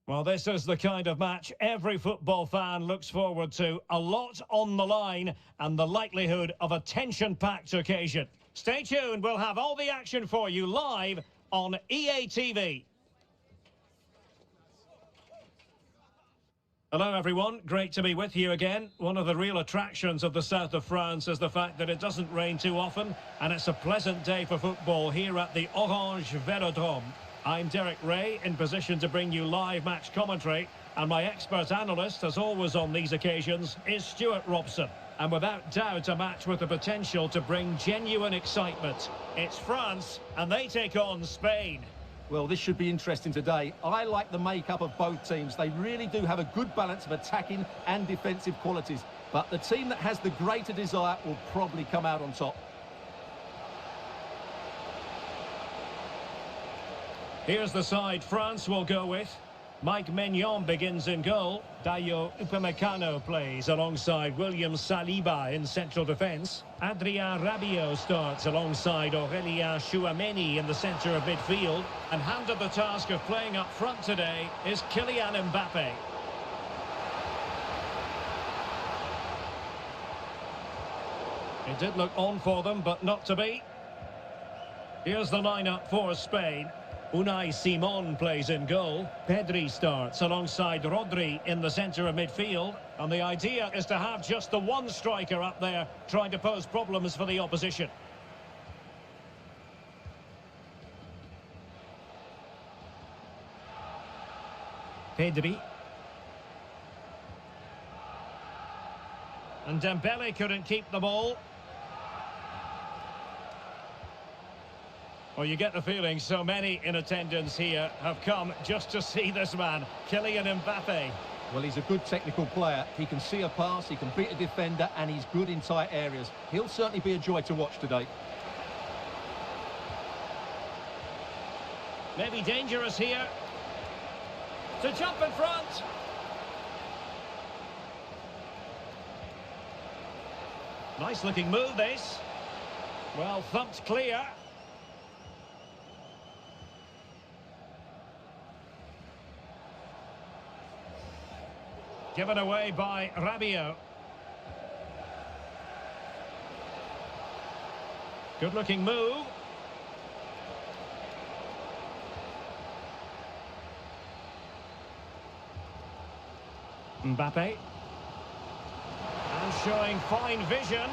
Well, this is the kind of match every football fan looks forward to. A lot on the line and the likelihood of a tension-packed occasion. Stay tuned, we'll have all the action for you live on EA TV. Hello everyone, great to be with you again. One of the real attractions of the south of France is the fact that it doesn't rain too often and it's a pleasant day for football here at the Orange Velodrome. I'm Derek Ray, in position to bring you live match commentary, and my expert analyst, as always on these occasions, is Stuart Robson. And without doubt, a match with the potential to bring genuine excitement. It's France, and they take on Spain. Well, this should be interesting today. I like the makeup of both teams. They really do have a good balance of attacking and defensive qualities. But the team that has the greater desire will probably come out on top. Here's the side France will go with. Mike Maignan begins in goal. Dayot Upamecano plays alongside William Saliba in central defence. Adrien Rabiot starts alongside Aurélien Tchouameni in the centre of midfield. And handed the task of playing up front today is Kylian Mbappe. It did look on for them, but not to be. Here's the lineup for Spain. Unai Simon plays in goal. Pedri starts alongside Rodri in the centre of midfield. And the idea is to have just the one striker up there trying to pose problems for the opposition. Pedri. And Dembele couldn't keep the ball. Well, you get the feeling so many in attendance here have come just to see this man, Kylian Mbappe. Well, he's a good technical player. He can see a pass, he can beat a defender, and he's good in tight areas. He'll certainly be a joy to watch today. Maybe dangerous here. To jump in front. Nice looking move, this. Well, thumped clear. Given away by Rabiot. Good-looking move. Mbappe. And showing fine vision.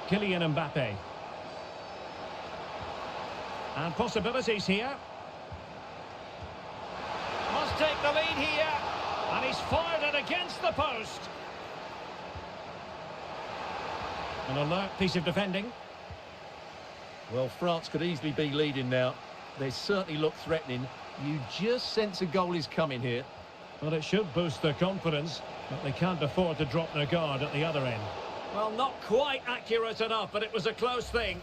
Kylian Mbappe. And possibilities here. Must take the lead here. And he's fired it against the post. An alert piece of defending. Well, France could easily be leading now. They certainly look threatening. You just sense a goal is coming here. Well, it should boost their confidence, but they can't afford to drop their guard at the other end. Well, not quite accurate enough, but it was a close thing.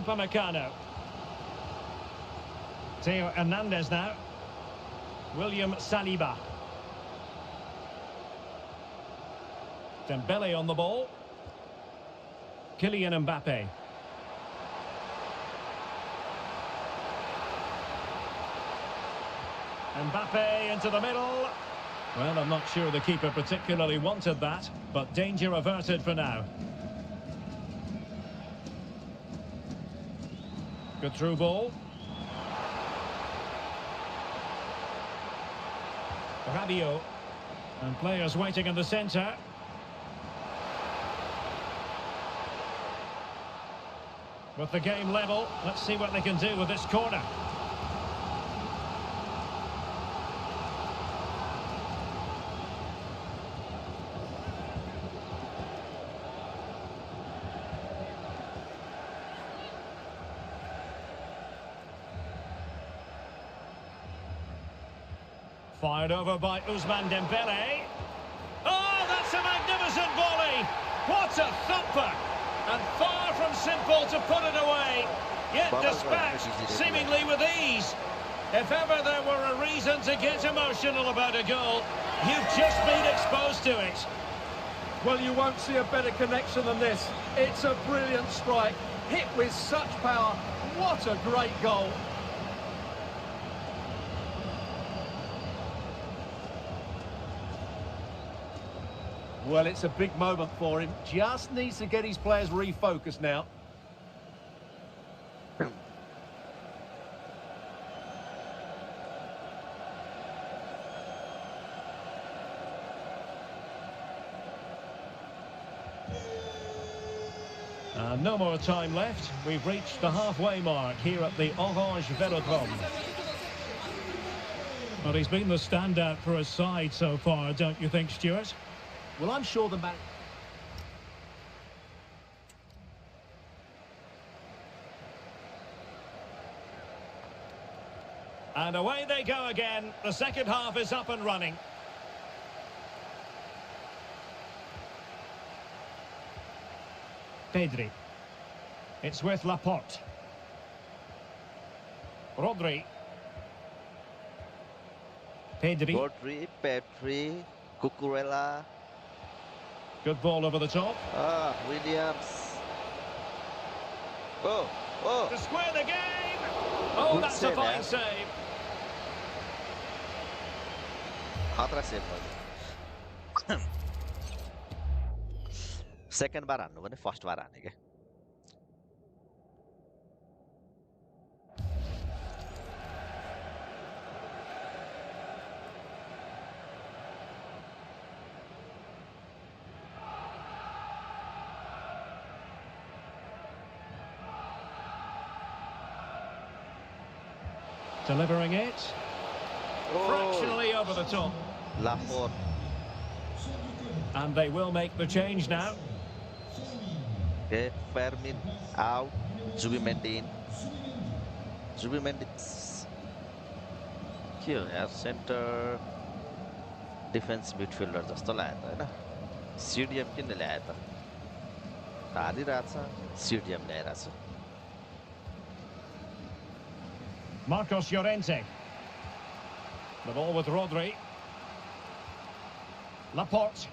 Upamecano. Theo Hernandez now. William Saliba. Dembele on the ball. Kylian Mbappe. Mbappe into the middle. Well, I'm not sure the keeper particularly wanted that, but danger averted for now. Good through ball. Rabiot. And players waiting in the centre. With the game level, let's see what they can do with this corner. Fired over by Ousmane Dembele. Oh, that's a magnificent volley! What a thumper! And far from simple to put it away. Yet dispatched, seemingly with ease. If ever there were a reason to get emotional about a goal, you've just been exposed to it. Well, you won't see a better connection than this. It's a brilliant strike, hit with such power. What a great goal. Well, it's a big moment for him. Just needs to get his players refocused now. No more time left. We've reached the halfway mark here at the Orange Velodrome. Well, he's been the standout for his side so far, don't you think, Stuart? Well, I'm sure the man... And away they go again. The second half is up and running. Pedri. It's with Laporte. Rodri. Pedri. Pedri, Cucurella. Good ball over the top. Williams. To square the game. Oh, Good that's save, a fine man. save. Khatra save भयो second बार हान्नु भने first बार हाने के Delivering it. Fractionally over the top. Laporte. And they will make the change now. Okay, Fermin out. Zubimendi in. Zubimendi. के हो यार centre defence midfielder जस्तो लाग्यो त हैन सिडिएम किन ल्याए त हारिरहेछ CDM ल्याइरहेछ Marcos Llorente. The ball with Rodri. Laporte.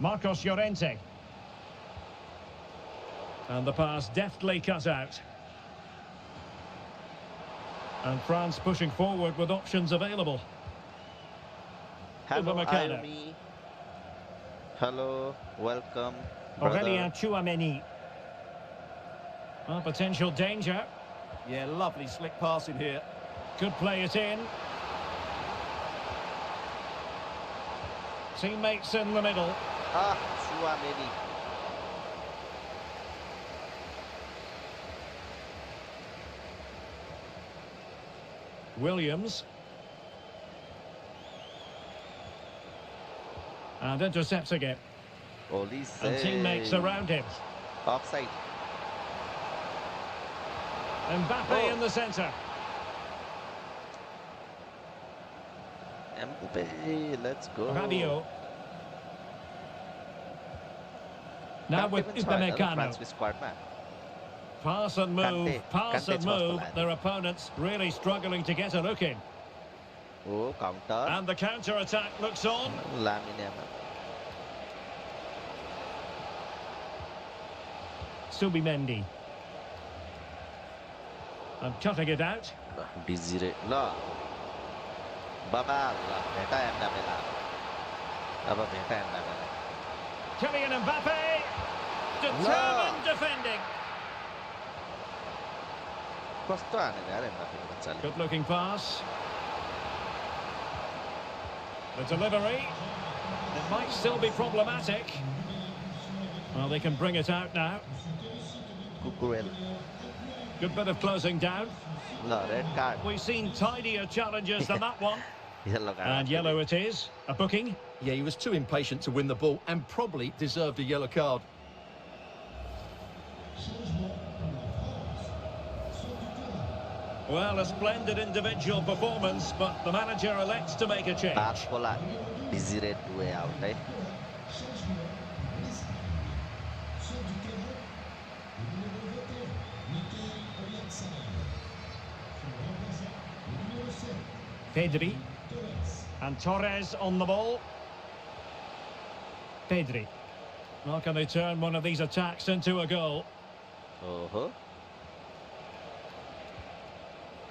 Marcos Llorente. And the pass deftly cut out. And France pushing forward with options available. Hello, Upamecano. Ayumi. Hello, welcome. Aurelien Tchouameni. Well, potential danger. Yeah, lovely slick passing here. Could play it in. Teammates in the middle. Tchouameni. Williams. And intercepting it. Olise. And teammates around him. Offside. Mbappe in the centre. Mbappe, let's go. Rabiot. Now with Upamecano. Squad man. Pass and move, pass and move. Kante. Their opponents really struggling to get a look in. Oh, counter. And the counter-attack looks on. Lamine Yamal. Zubimendi. And cutting it out. Desire. La. Baba. La. Beta Mbappe la. Aba beta Mbappe. Kylian Mbappe. Determined defending. कस्तो हानेर यार Mbappe को बच्चाले. Good looking pass. The delivery. It might still be problematic. Well, they can bring it out now. Cucurella. Good bit of closing down. La, red card. We've seen tidier challenges than that one. Yellow card. And yellow it is. A booking. Yeah, he was too impatient to win the ball and probably deserved a yellow card. Well, a splendid individual performance, but the manager elects to make a change. Barcola, Desiree Doué out, eh? Pedri. And Torres on the ball. Pedri. Well, can they turn one of these attacks into a goal? Uh-huh.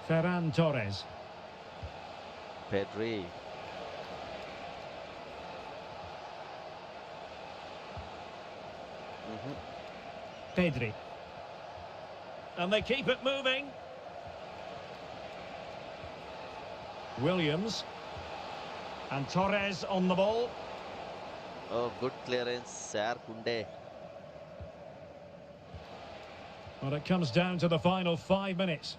Ferran Torres. Pedri. Pedri. And they keep it moving. Williams. And Torres on the ball. Oh, good clearance, Sar Kunde. Well, it comes down to the final 5 minutes.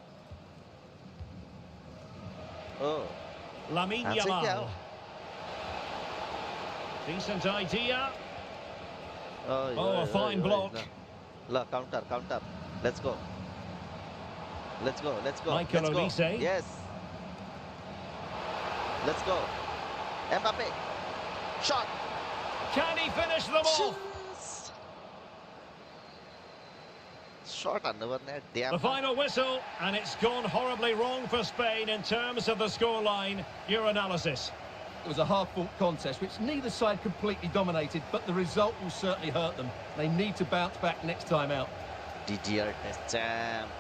Oh, Lamine Hansi Yamal. Kiao. Decent idea. Oh, Oh, a fine block. Look, counter. Let's go. Let's go. Michael Let's go. Olise. Yes. Let's go. Mbappe. Shot. Can he finish them off? Yes. Shot under net. Damn. The final whistle, and it's gone horribly wrong for Spain in terms of the scoreline. Your analysis. It was a hard-fought contest, which neither side completely dominated, but the result will certainly hurt them. They need to bounce back next time out. Didier Deschamps.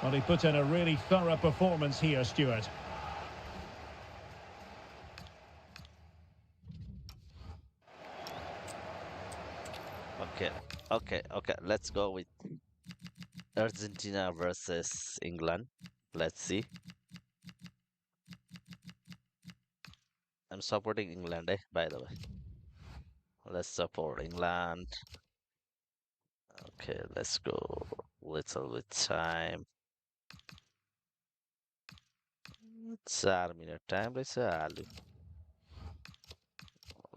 Well, he put in a really thorough performance here, Stuart. Okay. Let's go with Argentina versus England. Let's see. I'm supporting England, by the way. Let's support England. Okay, let's go. Little bit time. 4 minute time.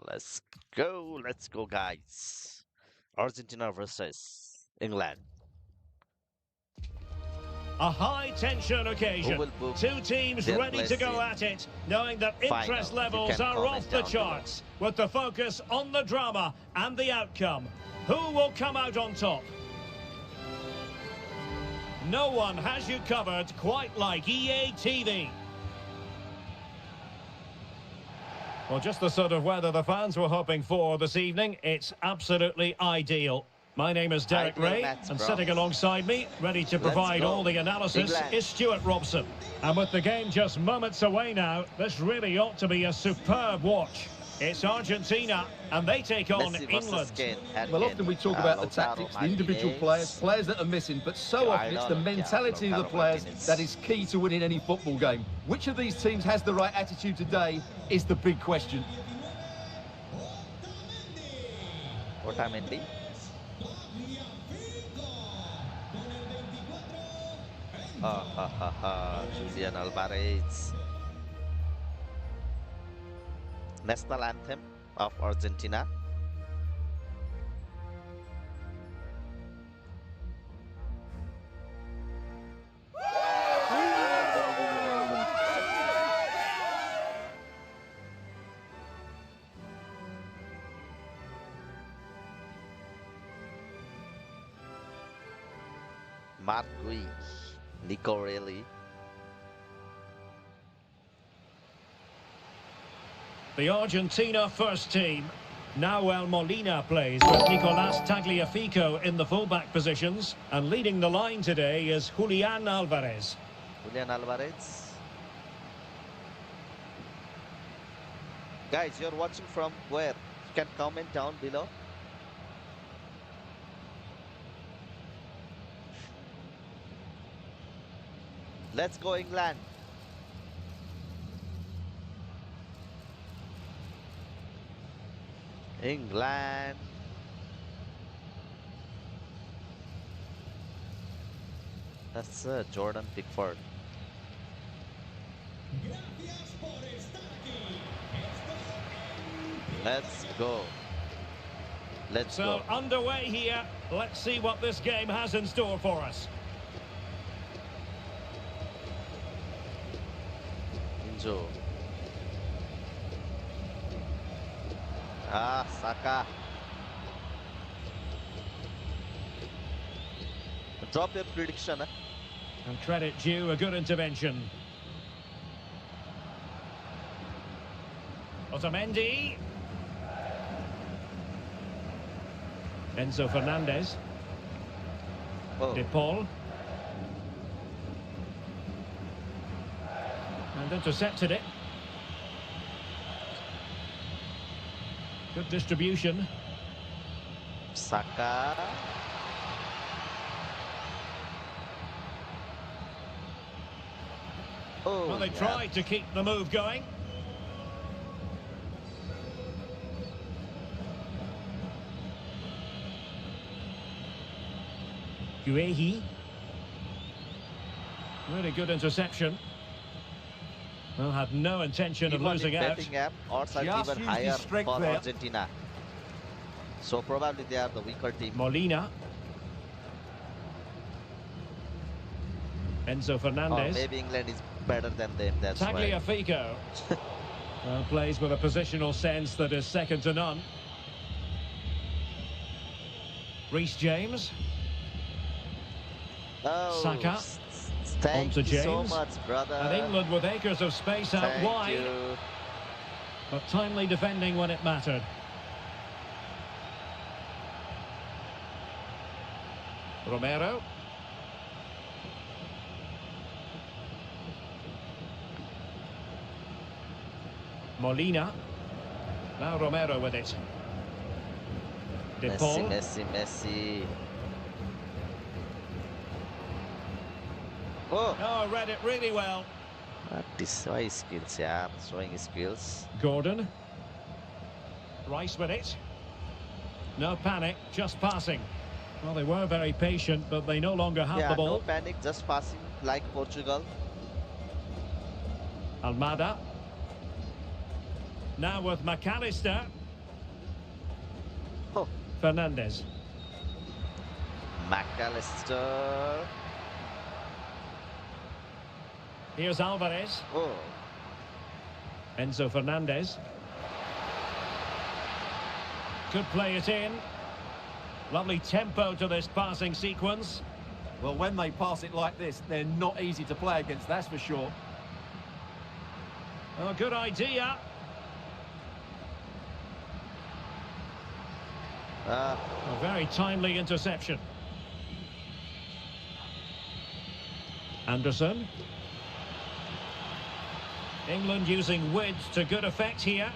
Let's go, guys. Argentina versus England. A high-tension occasion. Two teams ready to go at it, knowing that interest levels are off the charts, with the focus on the drama and the outcome. Who will come out on top? No one has you covered quite like EA TV. Well, just the sort of weather the fans were hoping for this evening. It's absolutely ideal. My name is Derek Ray, and sitting alongside me, ready to provide all the analysis, is Stuart Robson. And with the game just moments away now, this really ought to be a superb watch. It's Argentina, and they take on England. Well, often we talk about the tactics, the individual players that are missing, but so often it's the mentality of the players that is key to winning any football game. Which of these teams has the right attitude today is the big question. Otamendi. Julian Alvarez. National anthem of Argentina. Marc Gui, Nico Reilly. The Argentina first team. Nahuel Molina plays with Nicolas Tagliafico in the fullback positions. And leading the line today is Julian Alvarez. Guys, you're watching from where? You can comment down below. Let's go, England. England. That's Jordan Pickford. Let's go. Let's So go. underway here. Let's see what this game has in store for us. Injo. Saka. Drop your prediction. And credit due, a good intervention. Otamendi. Enzo Fernandez. Oh, De Paul. And intercepted it. Good distribution. Saka. Oh, Well, they yeah. tried to keep the move going. Guehi. Really good interception. Well, had no intention of Even losing in out. betting app, odds are Just even used his higher strength for there. Argentina. So probably they are the weaker team. Molina. Enzo Or Fernandez. maybe England is better than them. That's why. Tagliafico. Well, plays with a positional sense that is second to none. Reece James. Oh, Saka. Thank On to you so James. much, brother. And England with acres of space out Thank wide. you. But timely defending when it mattered. Romero. Molina. Now Romero with it. De Paul. Messi. Oh, Oh, read it really well. this why skills, yeah, showing his skills. Gordon. Rice with it. No panic, just passing. Well, they were very patient, but they no longer have Yeah, the no ball. panic, just passing like Portugal. Almada. Now with McAllister. Oh, Fernandez. McAllister. Here's Alvarez. Oh, Enzo Fernandez. Could play it in. Lovely tempo to this passing sequence. Well, when they pass it like this, they're not easy to play against, that's for sure. Oh, good idea. A very timely interception. Anderson. England using width to good effect here.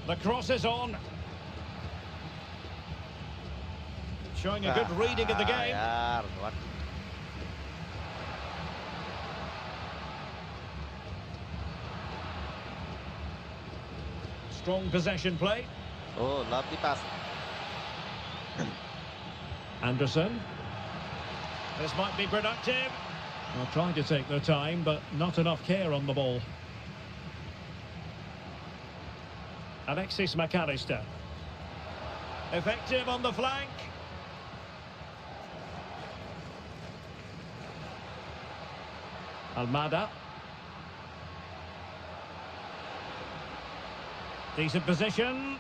The cross is on. Showing a good reading of the game. Yeah, what? Strong possession play. Oh, lovely pass. Anderson. This might be productive. Well, trying to take their time, but not enough care on the ball. Alexis McAllister. Effective on the flank. Almada. Decent position.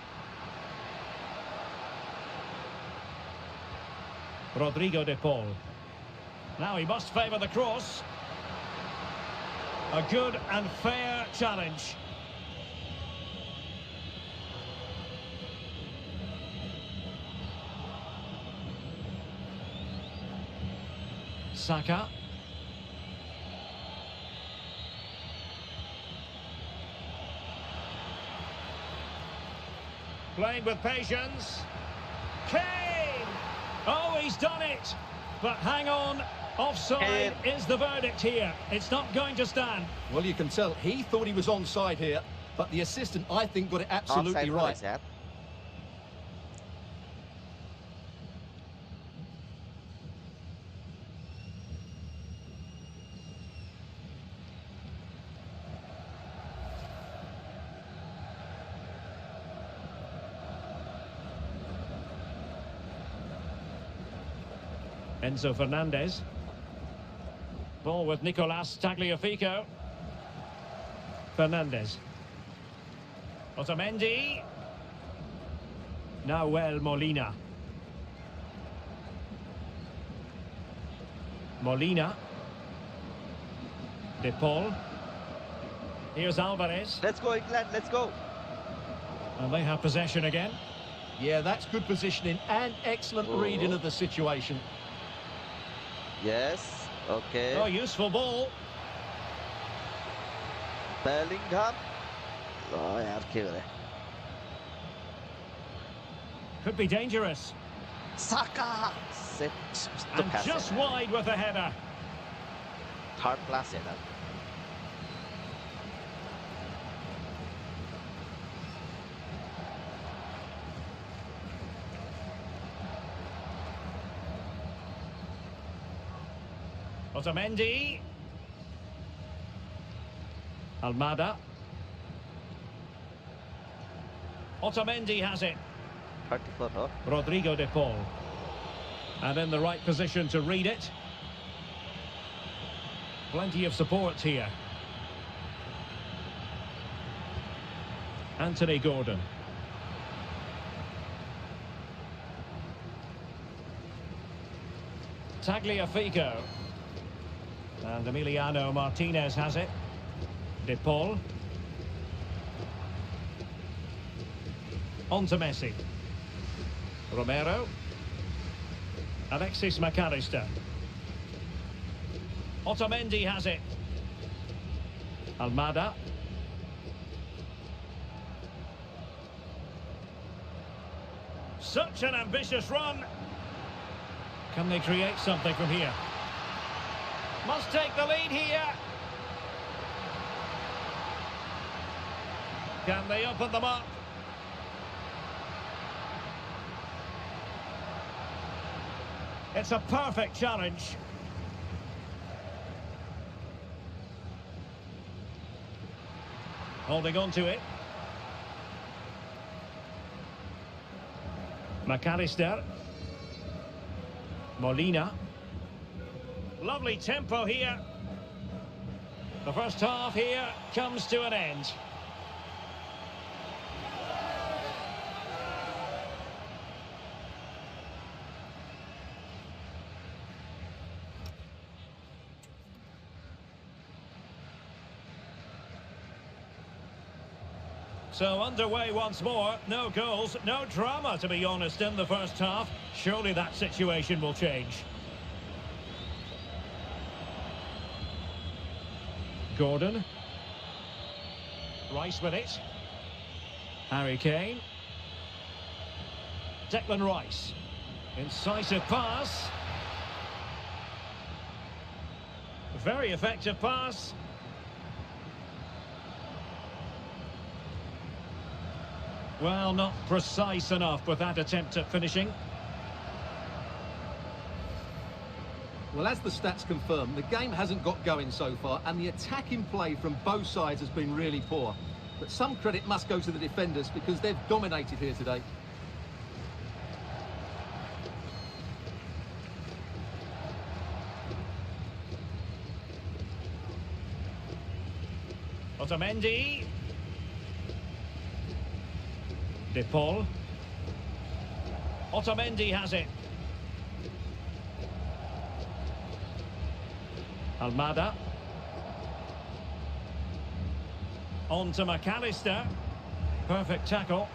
Rodrigo de Paul. Now he must favour the cross. A good and fair challenge. Saka. Playing with patience. Kane! Oh, he's done it! But hang on, offside is the verdict here. It's not going to stand. Well, you can tell he thought he was onside here, but the assistant, I think, got it absolutely Offside right. was that. Enzo Fernandez. Ball with Nicolas Tagliafico. Fernandez. Otamendi. Nahuel Molina. Molina. De Paul. Here's Alvarez. Let's go, England, let's go. And they have possession again. Yeah, that's good positioning and excellent reading of the situation. Yes, okay. Oh, useful ball. Bellingham. Oh, यार क्या हो रहा है? Could be dangerous. Saka. Set. And just wide with a header. Third class header. Otamendi. Almada. Otamendi has it. 34, huh? Rodrigo de Paul. And in the right position to read it. Plenty of support here. Anthony Gordon. Tagliafico. And Emiliano Martinez has it. De Paul. On to Messi. Romero. Alexis McAllister. Otamendi has it. Almada. Such an ambitious run. Can they create something from here? Must take the lead here. Can they open them up? It's a perfect challenge. Holding on to it. McAllister. Molina. Lovely tempo here. The first half here comes to an end. So underway once more. No goals, no drama, to be honest, in the first half. Surely that situation will change. Gordon. Rice with it. Harry Kane. Declan Rice. Incisive pass. Very effective pass. Well, not precise enough with that attempt at finishing. Well, as the stats confirm, the game hasn't got going so far, and the attacking play from both sides has been really poor. But some credit must go to the defenders because they've dominated here today. Otamendi. De Paul. Otamendi has it. Almada. On to McAllister. Perfect tackle.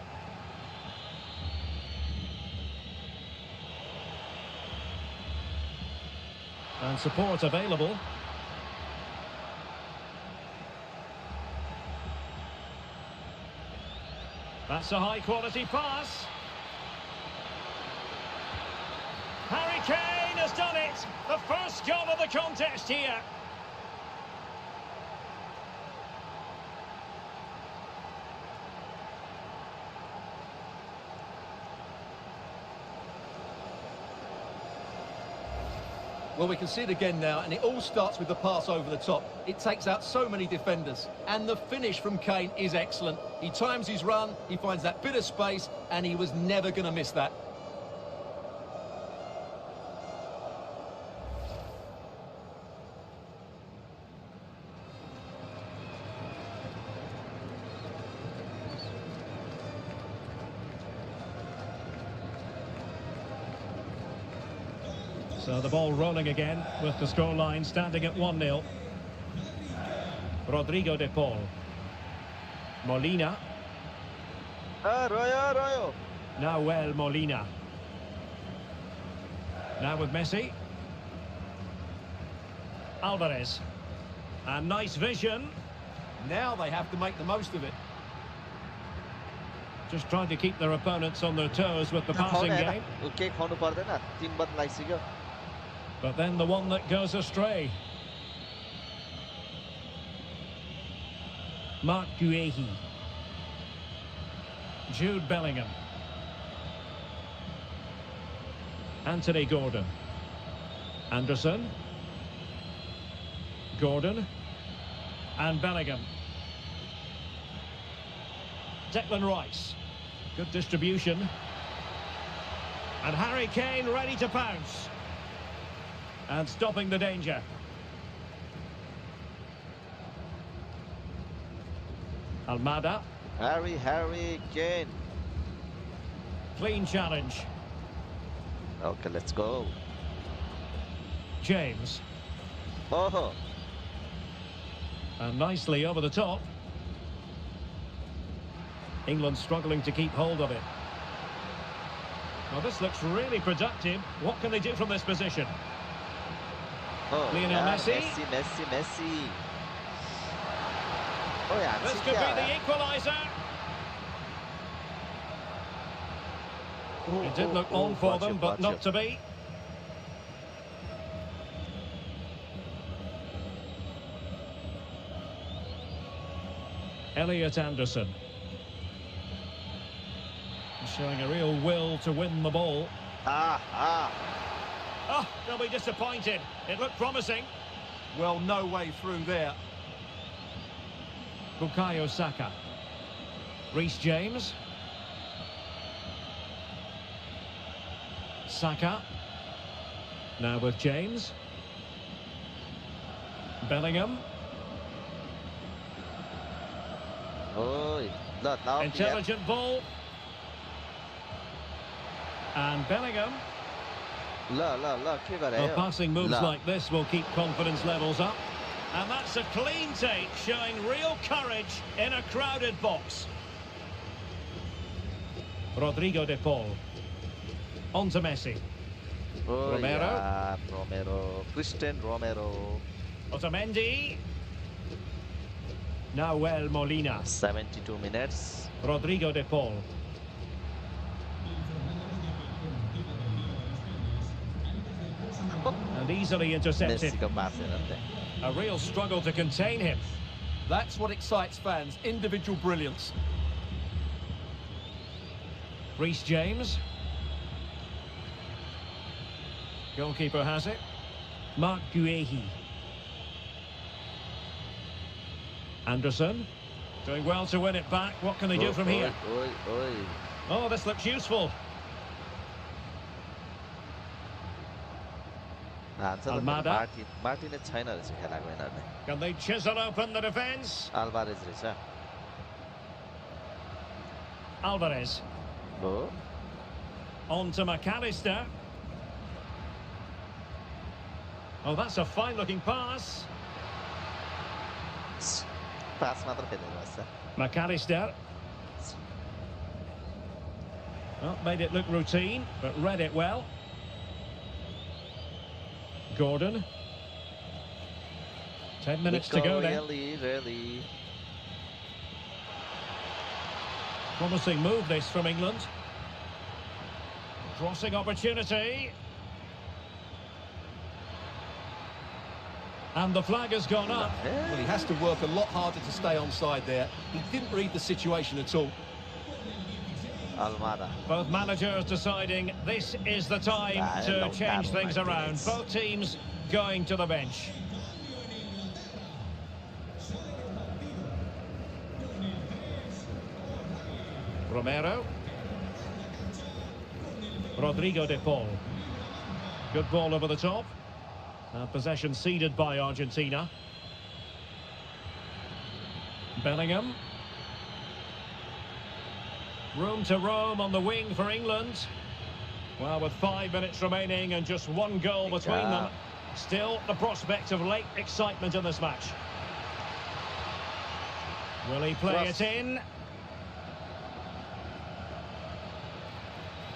And support available. That's a high-quality pass. Harry Kane has done it. The first goal of the contest here. Well, we can see it again now, and it all starts with the pass over the top. It takes out so many defenders, and the finish from Kane is excellent. He times his run, he finds that bit of space, and he was never going to miss that. So the ball rolling again with the scoreline standing at 1-0. Rodrigo de Paul. Molina. Arroyo. Nahuel Molina. Now with Messi. Alvarez. And nice vision. Now they have to make the most of it. Just trying to keep their opponents on their toes with the passing game. Okay, खाउनु पर्दैन 3 बल लागिसक्यो. But then the one that goes astray. Marc Guehi. Jude Bellingham. Anthony Gordon. Anderson. Gordon. And Bellingham. Declan Rice. Good distribution. And Harry Kane ready to pounce. And stopping the danger. Almada. Harry Kane. Clean challenge. Okay, let's go. James. Oh. And nicely over the top. England struggling to keep hold of it. Well, this looks really productive. What can they do from this position? Oh, Lionel Messi. Messi. Oh yeah, This could be the equaliser. It did look on for them, but not to be. Elliot Anderson. Showing a real will to win the ball. Oh, they'll be disappointed. It looked promising. Well, no way through there. Bukayo Saka. Reece James. Saka. Now with James. Bellingham. Oh, Intelligent ball. And Bellingham. Well, passing moves like this will keep confidence levels up. And that's a clean take, showing real courage in a crowded box. Rodrigo de Paul. On to Messi. Oh, Romero. Yeah, Christian Romero. Otamendi. Nahuel Molina. 72 minutes. Rodrigo de Paul. And easily intercepted. Messi को पास है रहते. A real struggle to contain him. That's what excites fans, individual brilliance. Reece James. Goalkeeper has it. Marc Guehi. Anderson. Doing well to win it back. What can they do from here? Oh, this looks useful. Almada. Martinez छैन रहेछ खेलाको यिनीहरुले. Can they chisel open the defence? Alvarez रहेछ. Alvarez. हो. On to McAllister. Oh, that's a fine-looking pass. पास मात्र खेलेको रहेछ. McAllister. Well, made it look routine, but read it well. Gordon. 10 minutes to go then. Really. Promising move this from England. Crossing opportunity. And the flag has gone up. Well, he has to work a lot harder to stay onside there. He didn't read the situation at all. Almada. Both managers deciding this is the time to change things around. Both teams going to the bench. Romero. Rodrigo de Paul. Good ball over the top. Possession ceded by Argentina. Bellingham. Room to roam on the wing for England. Well, with 5 minutes remaining and just one goal between them, still the prospect of late excitement in this match. Will he play it in?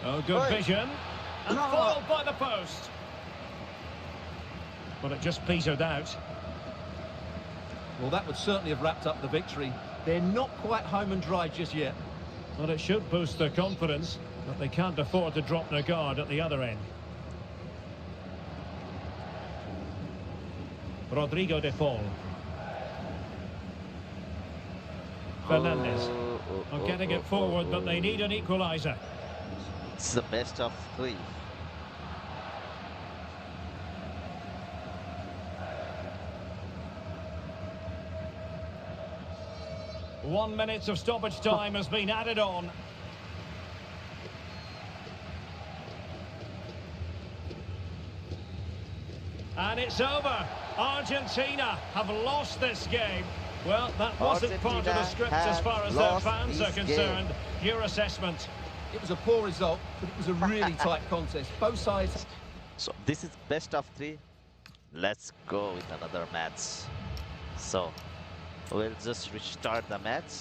Oh, good vision. And foiled by the post. But it just petered out. Well, that would certainly have wrapped up the victory. They're not quite home and dry just yet. Well, it should boost their confidence, but they can't afford to drop their guard at the other end. Rodrigo de Paul. Fernandes. Getting it forward, but they need an equaliser. It's the best of 3. One minute of stoppage time has been added on. And it's over. Argentina have lost this game. Well, that wasn't part of the script as far as their fans are concerned. Your assessment? It was a poor result, but it was a really tight contest. Both sides. So this is best of 3. Let's go with another match. So we'll just restart the match.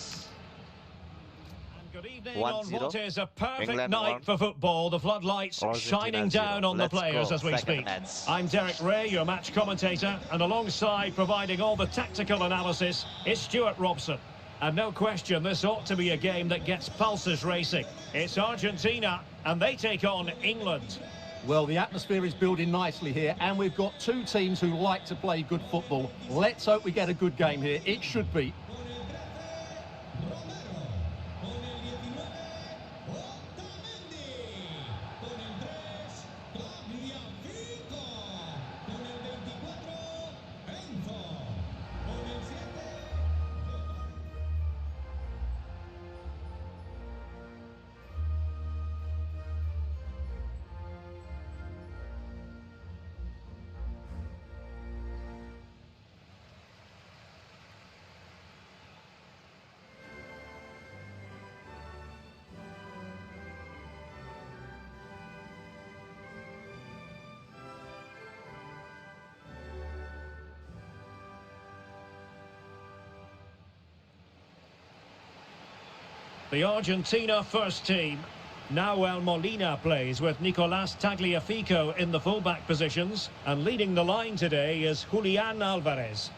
And good evening on what is a perfect England night 1. for football. The floodlights Argentina shining 0. down on Let's the players go. as we Second speak. match. I'm Derek Ray, your match commentator, and alongside providing all the tactical analysis is Stuart Robson. And no question, this ought to be a game that gets pulses racing. It's Argentina, and they take on England. Well, the atmosphere is building nicely here, and we've got two teams who like to play good football. Let's hope we get a good game here. It should be. The Argentina first team. Nahuel Molina plays with Nicolás Tagliafico in the fullback positions, and leading the line today is Julián Álvarez.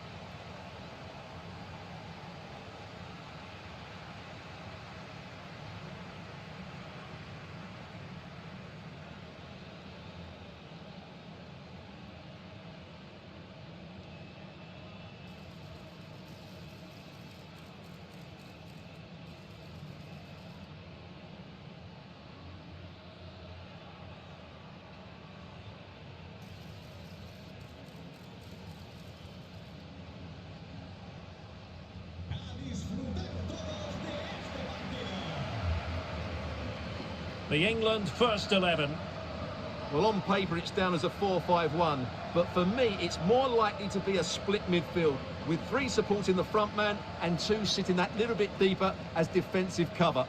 The England first 11. Well, on paper, it's down as a 4-5-1. But for me, it's more likely to be a split midfield, with 3 supporting the front man and 2 sitting that little bit deeper as defensive cover.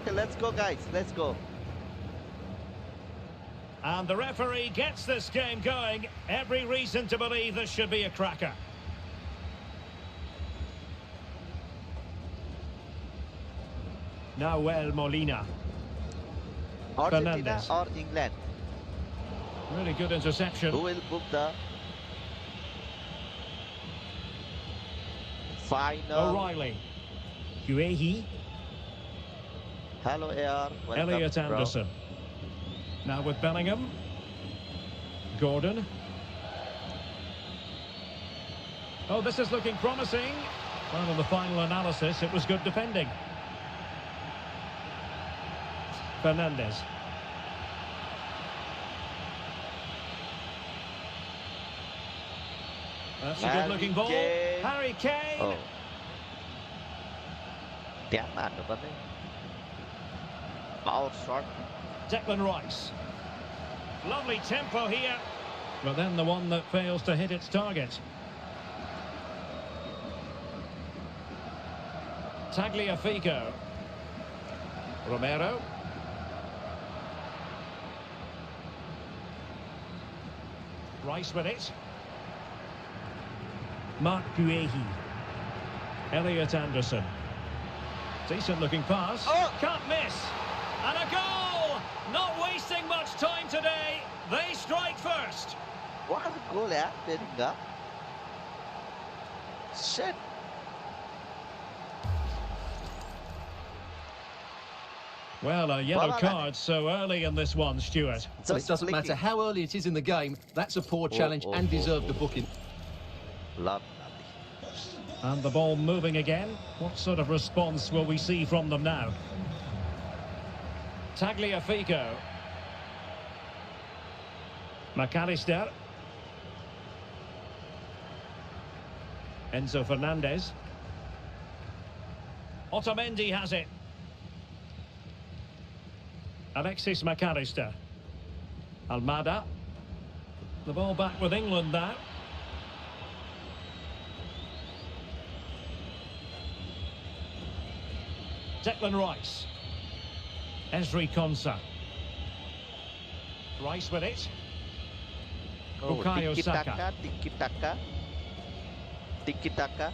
Okay, let's go, guys. Let's go. And the referee gets this game going. Every reason to believe this should be a cracker. Nahuel Molina. Argentina Fernandes. or England? Really good interception. Who will book the final? O'Reilly. Guehi. Hello, AR. Welcome, Elliot bro. Anderson. Now with Bellingham. Gordon. Oh, this is looking promising. Well, in the final analysis, it was good defending. Fernandes. That's a good-looking ball. Kane. Harry Kane. Oh. Damn, man, nobody. Power shot. Declan Rice. Lovely tempo here. but then the one that fails to hit its target. Tagliafico. Romero. Rice with it. Marc Guéhi. Elliot Anderson. Decent looking pass. Oh! Can't miss. And a goal! Not wasting much time today. They strike first. What a goal, yeah, Bellingham. Shit. Well, a yellow card so early in this one, Stuart. Well, it doesn't matter how early it is in the game. That's a poor challenge and deserved a booking. Lovely. And the ball moving again. What sort of response will we see from them now? Tagliafico. McAllister. Enzo Fernandez. Otamendi has it. Alexis McAllister. Almada. The ball back with England now. Declan Rice. Ezri Konsa. Rice with it. Bukayo Saka. Tiki-taka.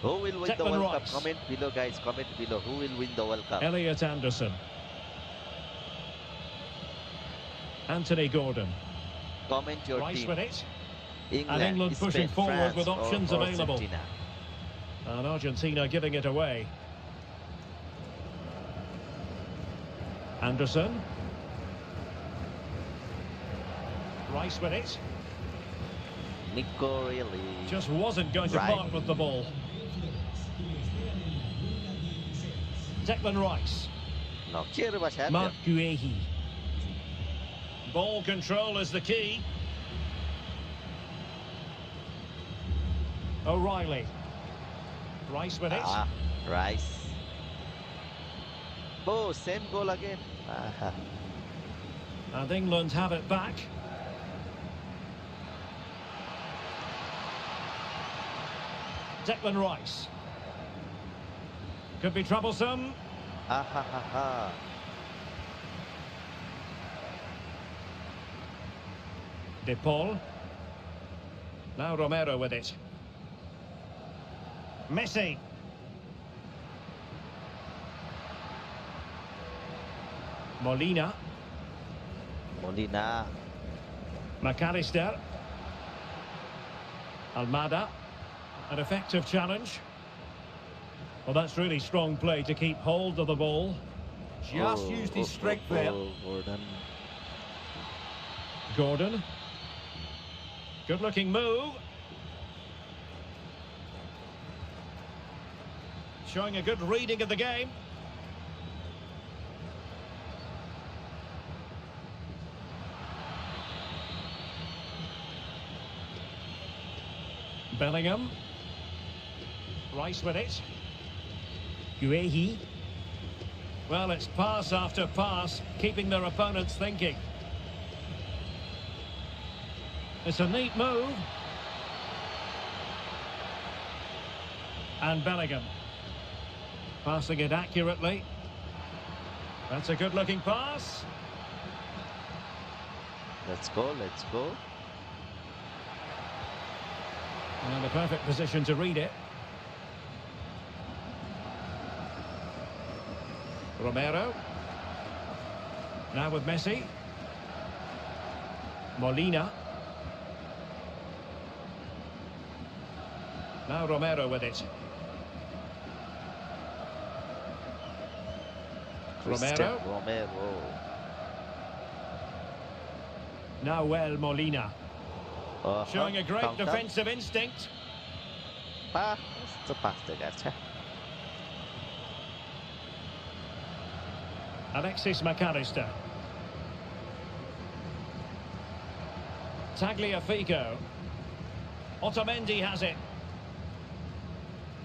Who will win the World Cup? Comment below, guys. Comment below. Who will win the World Cup? Elliot Anderson. Anthony Gordon. Comment your Rice team. with it. England, And England pushing Spain, forward France, with options or available. Argentina. And Argentina giving it away. Anderson. Rice with it. Nico really. Just wasn't going to part with the ball. Declan Rice. No, Marc Guéhi. Ball control is the key. O'Reilly. Rice with it. Rice. Oh, same goal again. And England have it back. Declan Rice. Could be troublesome. De Paul. Now Romero with it. Messi. Molina. McAllister. Almada. An effective challenge. Well, that's really strong play to keep hold of the ball. Just used his strength there. Gordon. Good looking move. Showing a good reading of the game. Bellingham. Rice with it. Guéhi. Well, it's pass after pass, keeping their opponents thinking. It's a neat move. And Bellingham. Passing it accurately. That's a good-looking pass. Let's go. And a perfect position to read it. Romero. Now with Messi. Molina. Now Romero with it. Romero. Now Molina. Showing a great defensive instinct. Alexis McAllister. Tagliafico. Otamendi has it.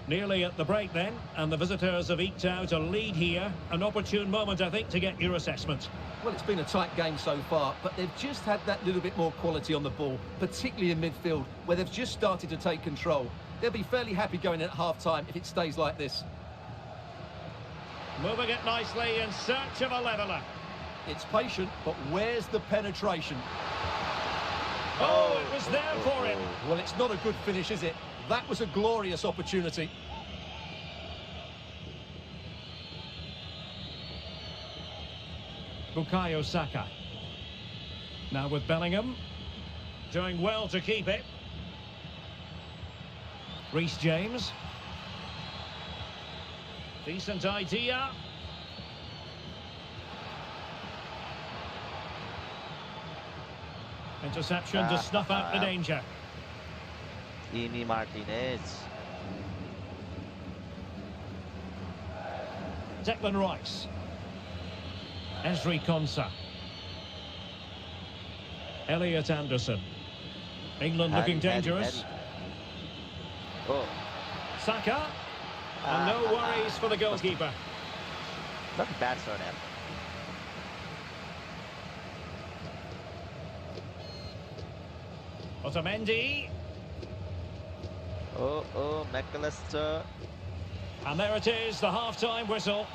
Nearly at the break then, and the visitors have eked out a lead here. An opportune moment, I think, to get your assessment. Well, it's been a tight game so far, but they've just had that little bit more quality on the ball, particularly in midfield, where they've just started to take control. They'll be fairly happy going in at half-time if it stays like this. Moving it nicely in search of a leveller. It's patient, but where's the penetration? Oh, it was there for him. Well, it's not a good finish, is it? That was a glorious opportunity. Bukayo Saka. Now with Bellingham. Doing well to keep it. Reece James. Decent idea. Interception to snuff out the danger. Emi Martinez. Declan Rice. Ezri Konsa. Elliot Anderson. England looking dangerous. Oh. Saka. And no worries for the goalkeeper. Not a bad start, Em. Otamendi. Oh, McAllister. And there it is, the half-time whistle.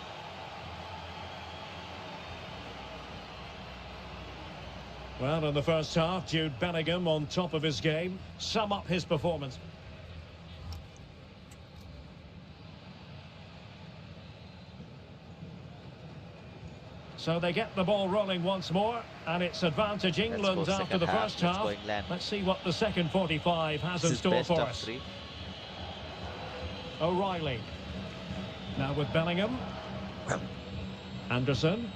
Well, in the first half, Jude Bellingham on top of his game. Sum up his performance. So they get the ball rolling once more, and it's advantage England after the first half. Let's see what the second 45 has in store for us. O'Reilly. Now with Bellingham. Anderson.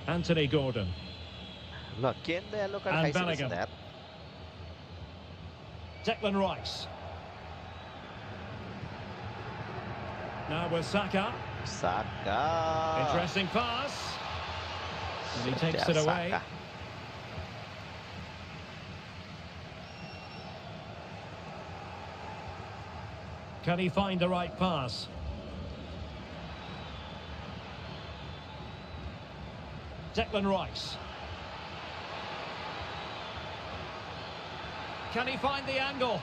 Anthony Gordon. Look, and Bellingham. Declan Rice. Now with Saka. Interesting pass. And he takes it away. Can he find the right pass? Declan Rice. Can he find the angle?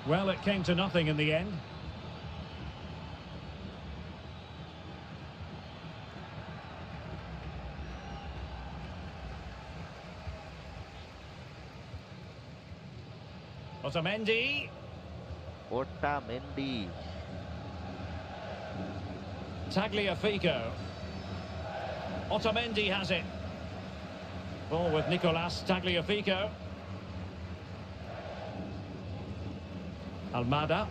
Well, it came to nothing in the end. Otamendi. Tagliafico. Otamendi has it. Ball with Nicolas Tagliafico. Almada.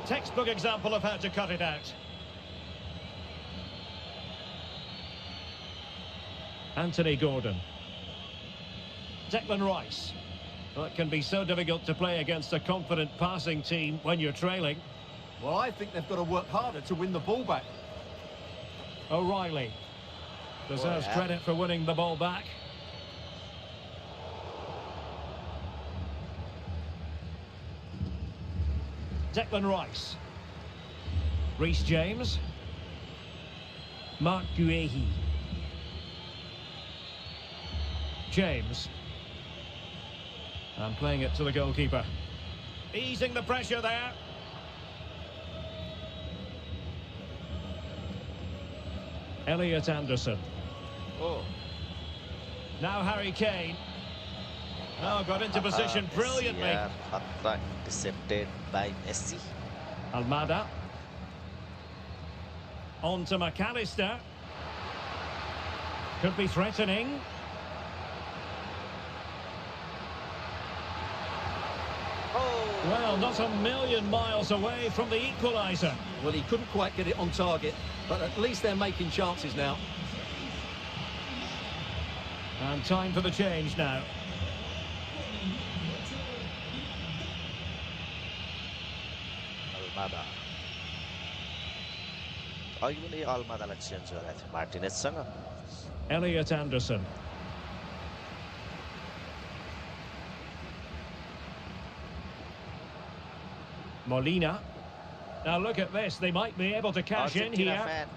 Textbook example of how to cut it out. Anthony Gordon. Declan Rice. Well, it can be so difficult to play against a confident passing team when you're trailing. Well, I think they've got to work harder to win the ball back. O'Reilly deserves credit for winning the ball back. Declan Rice. Reece James. Mark Guehi. James. And playing it to the goalkeeper. Easing the pressure there. Elliot Anderson. Now Harry Kane. Oh, got into position brilliantly. Intercepted by Messi. Almada. On to McAllister. Could be threatening. Well, not a million miles away from the equaliser. Well, he couldn't quite get it on target, but at least they're making chances now. And time for the change now. Almada. Arguably Almadaलाई change गराएको थियो मार्टिनेजसँग. Elliot Anderson. Molina. Now look at this, they might be able to cash in Argentina here. fan.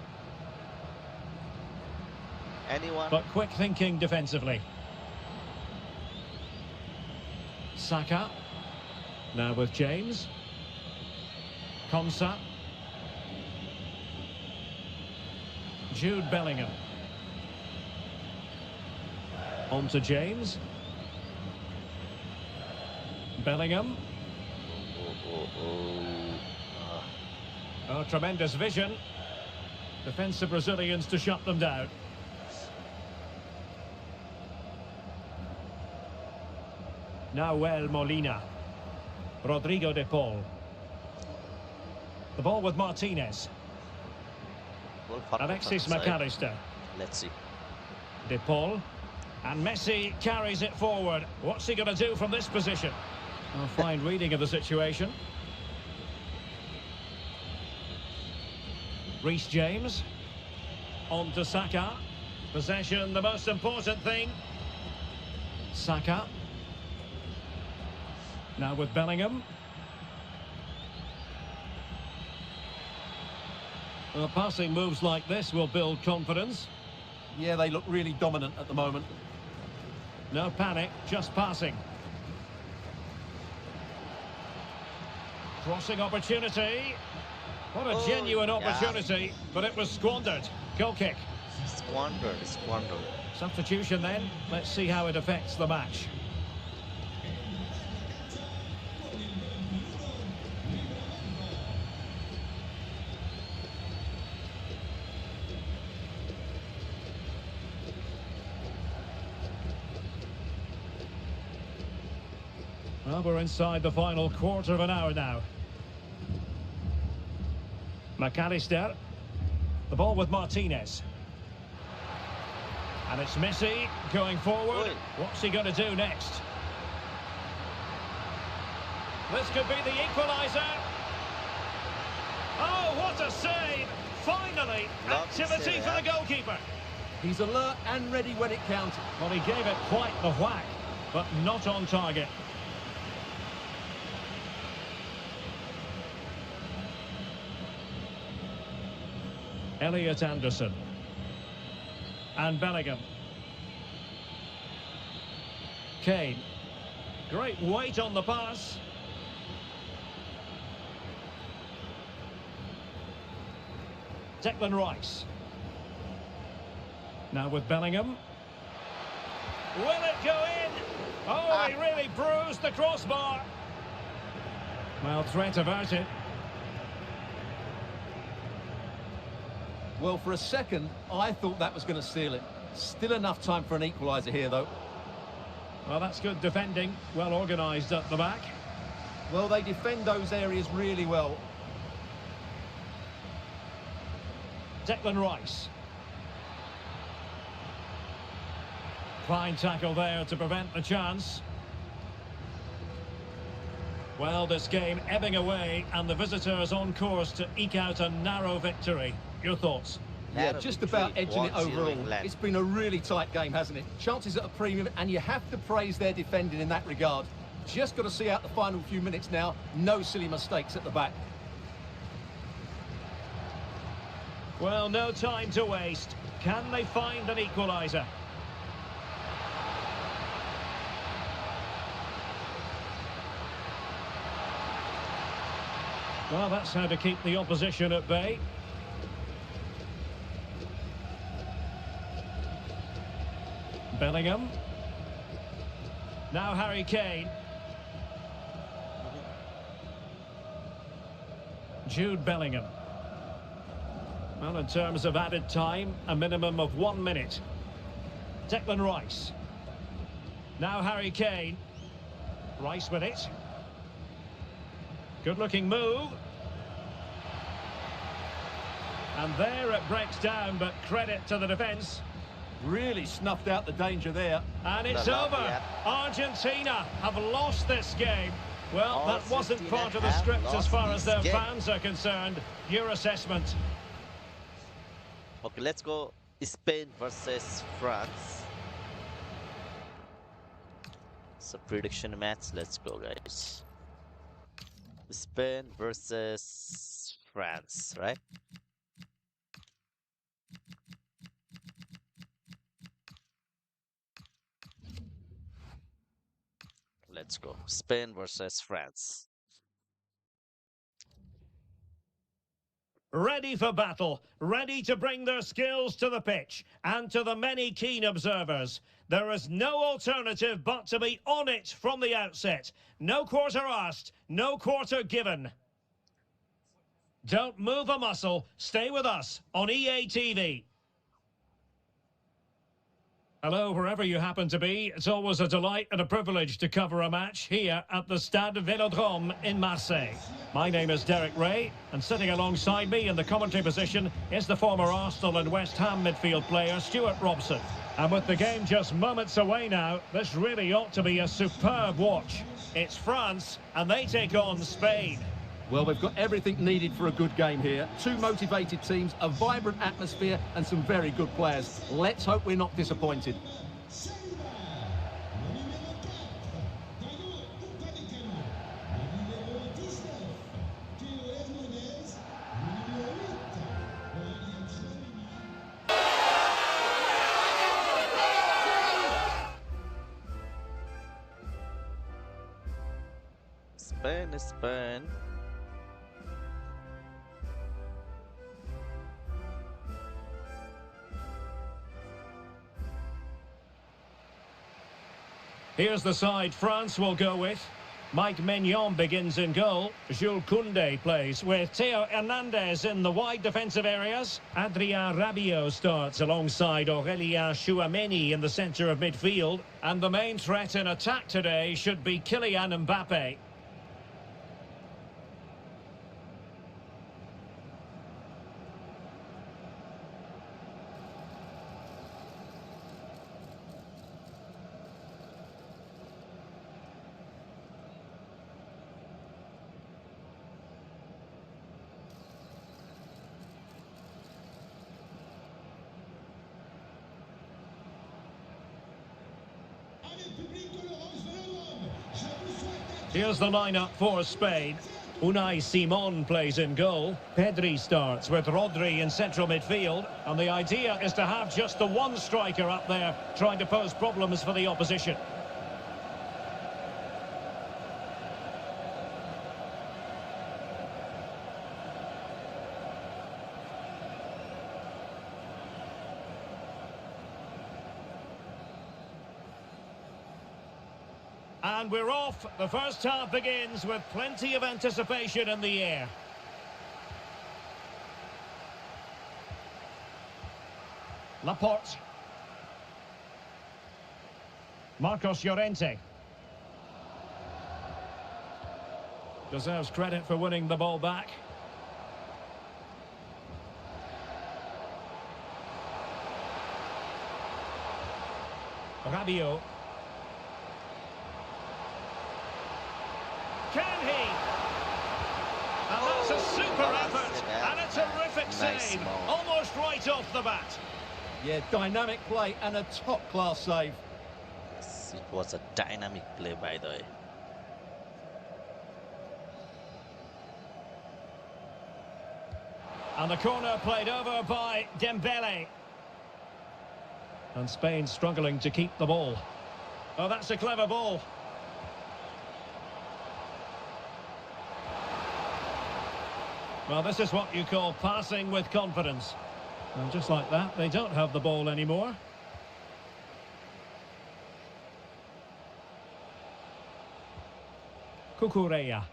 Anyone? But quick thinking defensively. Saka. Now with James. Konsa. Jude Bellingham. On to James. Bellingham. Oh, tremendous vision. Defensive Brazilians to shut them down. Nahuel Molina. Rodrigo de Paul. The ball with Martinez. Alexis Mac Allister. Let's see. De Paul. And Messi carries it forward. What's he going to do from this position? A fine reading of the situation. Reece James. On to Saka. Possession, the most important thing. Saka. Now with Bellingham. Well, passing moves like this will build confidence. Yeah, they look really dominant at the moment. No panic, just passing. Crossing opportunity. What a genuine opportunity, but it was squandered. Goal kick. Squandered. Substitution then. Let's see how it affects the match. Well, we're inside the final quarter of an hour now. Mac Allister. The ball with Martinez. And it's Messi going forward. What's he going to do next? This could be the equaliser. Oh, what a save! Finally, activity for the goalkeeper. He's alert and ready when it counted. Well, he gave it quite the whack, but not on target. Elliot Anderson. And Bellingham. Kane. Great weight on the pass. Declan Rice. Now with Bellingham. Will it go in? Oh, he really bruised the crossbar. Well, threat averted. Well, for a second, I thought that was going to seal it. Still enough time for an equaliser here, though. Well, that's good defending. Well organised at the back. Well, they defend those areas really well. Declan Rice. Fine tackle there to prevent the chance. Well, this game ebbing away, and the visitors on course to eke out a narrow victory. Your thoughts? Yeah, just about edging it overall. It's been a really tight game, hasn't it? Chances at a premium, and you have to praise their defending in that regard. Just got to see out the final few minutes now. No silly mistakes at the back. Well, no time to waste. Can they find an equaliser? Well, that's how to keep the opposition at bay. Bellingham. Now Harry Kane. Jude Bellingham. Well, in terms of added time, a minimum of 1 minute. Declan Rice. Now Harry Kane. Rice with it. Good-looking move. And there it breaks down, but credit to the defence. Really snuffed out the danger there. And it's over. Argentina have lost this game. Well, that wasn't part of the script as far as their fans are concerned. Your assessment? Okay, let's go Spain versus France. It's a prediction match. Let's go, guys. Spain versus France, right? Let's go. Spain versus France. Ready for battle, ready to bring their skills to the pitch, and to the many keen observers, there is no alternative but to be on it from the outset. No quarter asked, no quarter given. Don't move a muscle, stay with us on EA TV. Hello, wherever you happen to be. It's always a delight and a privilege to cover a match here at the Stade Vélodrome in Marseille. My name is Derek Ray, and sitting alongside me in the commentary position is the former Arsenal and West Ham midfield player Stuart Robson. And with the game just moments away now, this really ought to be a superb watch. It's France, and they take on Spain. Well, we've got everything needed for a good game here. Two motivated teams, a vibrant atmosphere, and some very good players. Let's hope we're not disappointed. Spain. Here's the side France will go with. Mike Maignan begins in goal. Jules Koundé plays with Theo Hernandez in the wide defensive areas. Adrien Rabiot starts alongside Aurélien Tchouameni in the centre of midfield. And the main threat in attack today should be Kylian Mbappe. Here's the lineup for Spain. Unai Simon plays in goal. Pedri starts with Rodri in central midfield. And the idea is to have just the one striker up there trying to pose problems for the opposition. And we're off. The first half begins with plenty of anticipation in the air. Laporte. Marcos Llorente. Deserves credit for winning the ball back. Rabiot. Can he? And that's a super effort and a terrific save, almost right off the bat. Yeah, dynamic play and a top-class save. Yes, it was a dynamic play, by the way. And the corner played over by Dembele. And Spain struggling to keep the ball. Oh, that's a clever ball. Well, this is what you call passing with confidence. And just like that, they don't have the ball anymore. Cucurella.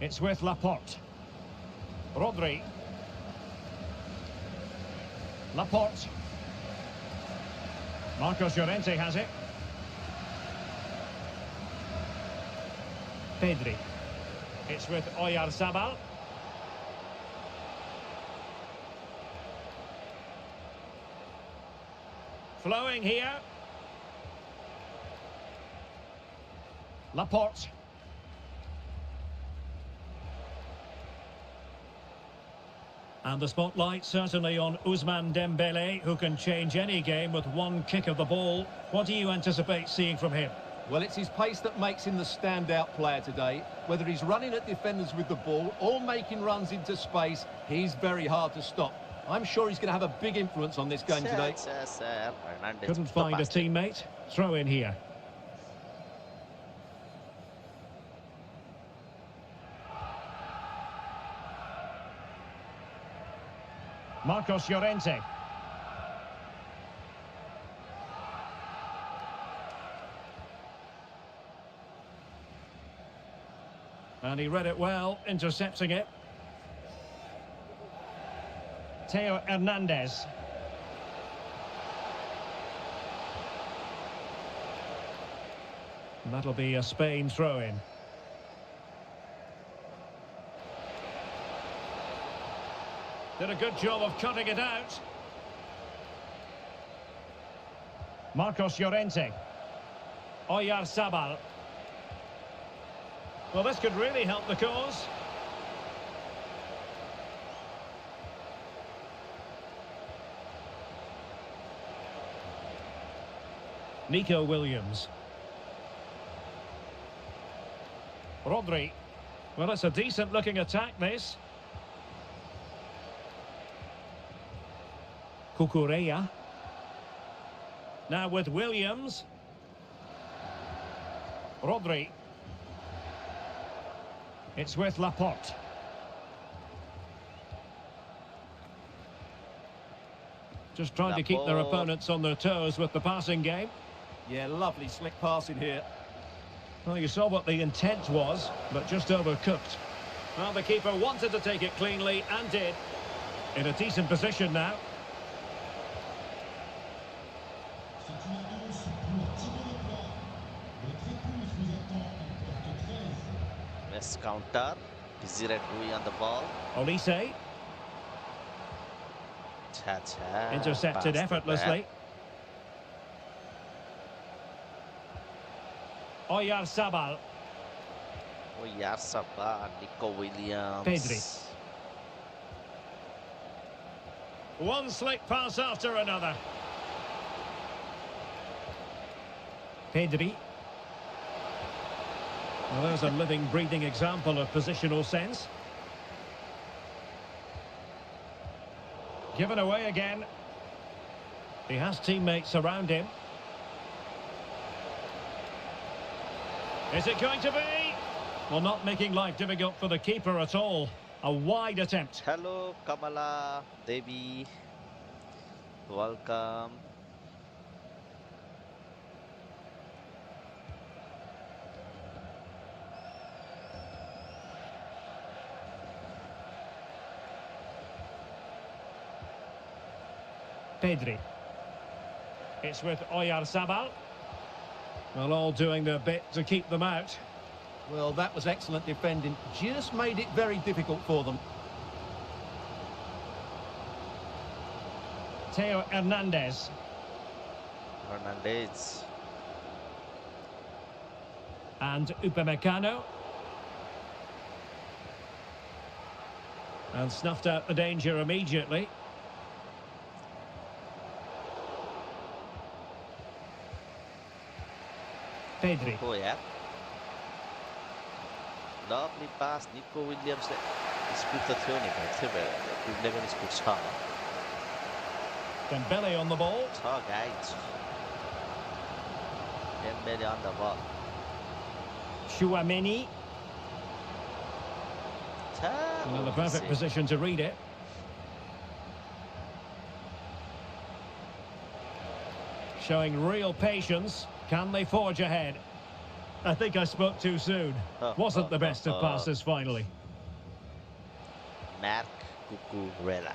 It's with Laporte. Rodri. Laporte. Marcos Llorente has it. Pedri. It's with Oyarzabal. Flowing here. Laporte. And the spotlight certainly on Ousmane Dembele, who can change any game with one kick of the ball. What do you anticipate seeing from him? Well, it's his pace that makes him the standout player today. Whether he's running at defenders with the ball or making runs into space, he's very hard to stop. I'm sure he's going to have a big influence on this game today. Couldn't find a teammate. Throw in here. Marcos Llorente. And he read it well, intercepting it. Theo Hernandez. That'll be a Spain throw-in. Did a good job of cutting it out. Marcos Llorente. Oyarzabal. Well, this could really help the cause. Nico Williams. Rodri. Well, it's a decent-looking attack, this. Cucurella. Now with Williams. Rodri. It's with Laporte. Just trying to keep their opponents on their toes with the passing game. Yeah, lovely slick passing here. Well, you saw what the intent was, but just overcooked. Well, the keeper wanted to take it cleanly and did. In a decent position now. Yes, counter. Desiree Doué on the ball. Olise. Intercepted effortlessly. Oyarzabal. Oyarzabal, Nico Williams. Pedri. One slick pass after another. Pedri. Well, there's a living, breathing example of positional sense. Given away again. He has teammates around him. Is it going to be? Well, not making life difficult for the keeper at all. A wide attempt. Hello, Kamala, Devi. Welcome. Pedri. It's with Oyarzabal. Well, all doing their bit to keep them out. Well, that was excellent defending. Just made it very difficult for them. Theo Hernandez. Hernandez. And Upamecano. And snuffed out the danger immediately. Pedri. Oh, yeah. Lovely pass. Nico Williams. Disputa थियो नि भाइ थियो भने पनि speed छ. Dembele on the ball. छ guys. Dembele on the ball. Tchouaméni. Well, the perfect position to read it. Showing real patience. Can they forge ahead? I think I spoke too soon. Wasn't the best of passes finally. Marc Cucurella.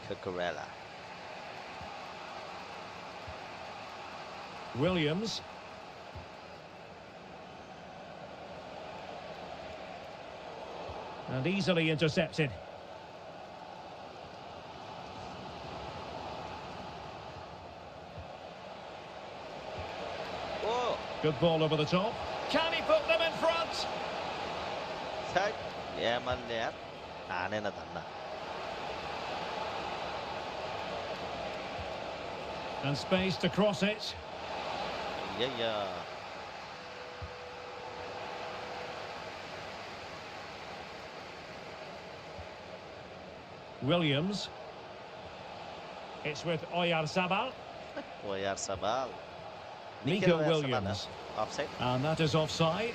Cucurella. Williams. And easily intercepted. Good ball over the top. Can he put them in front? And space to cross it. yeah. Williams. It's with Oyarzabal. Oyarzabal. Nico Williams. Offside. And that is offside.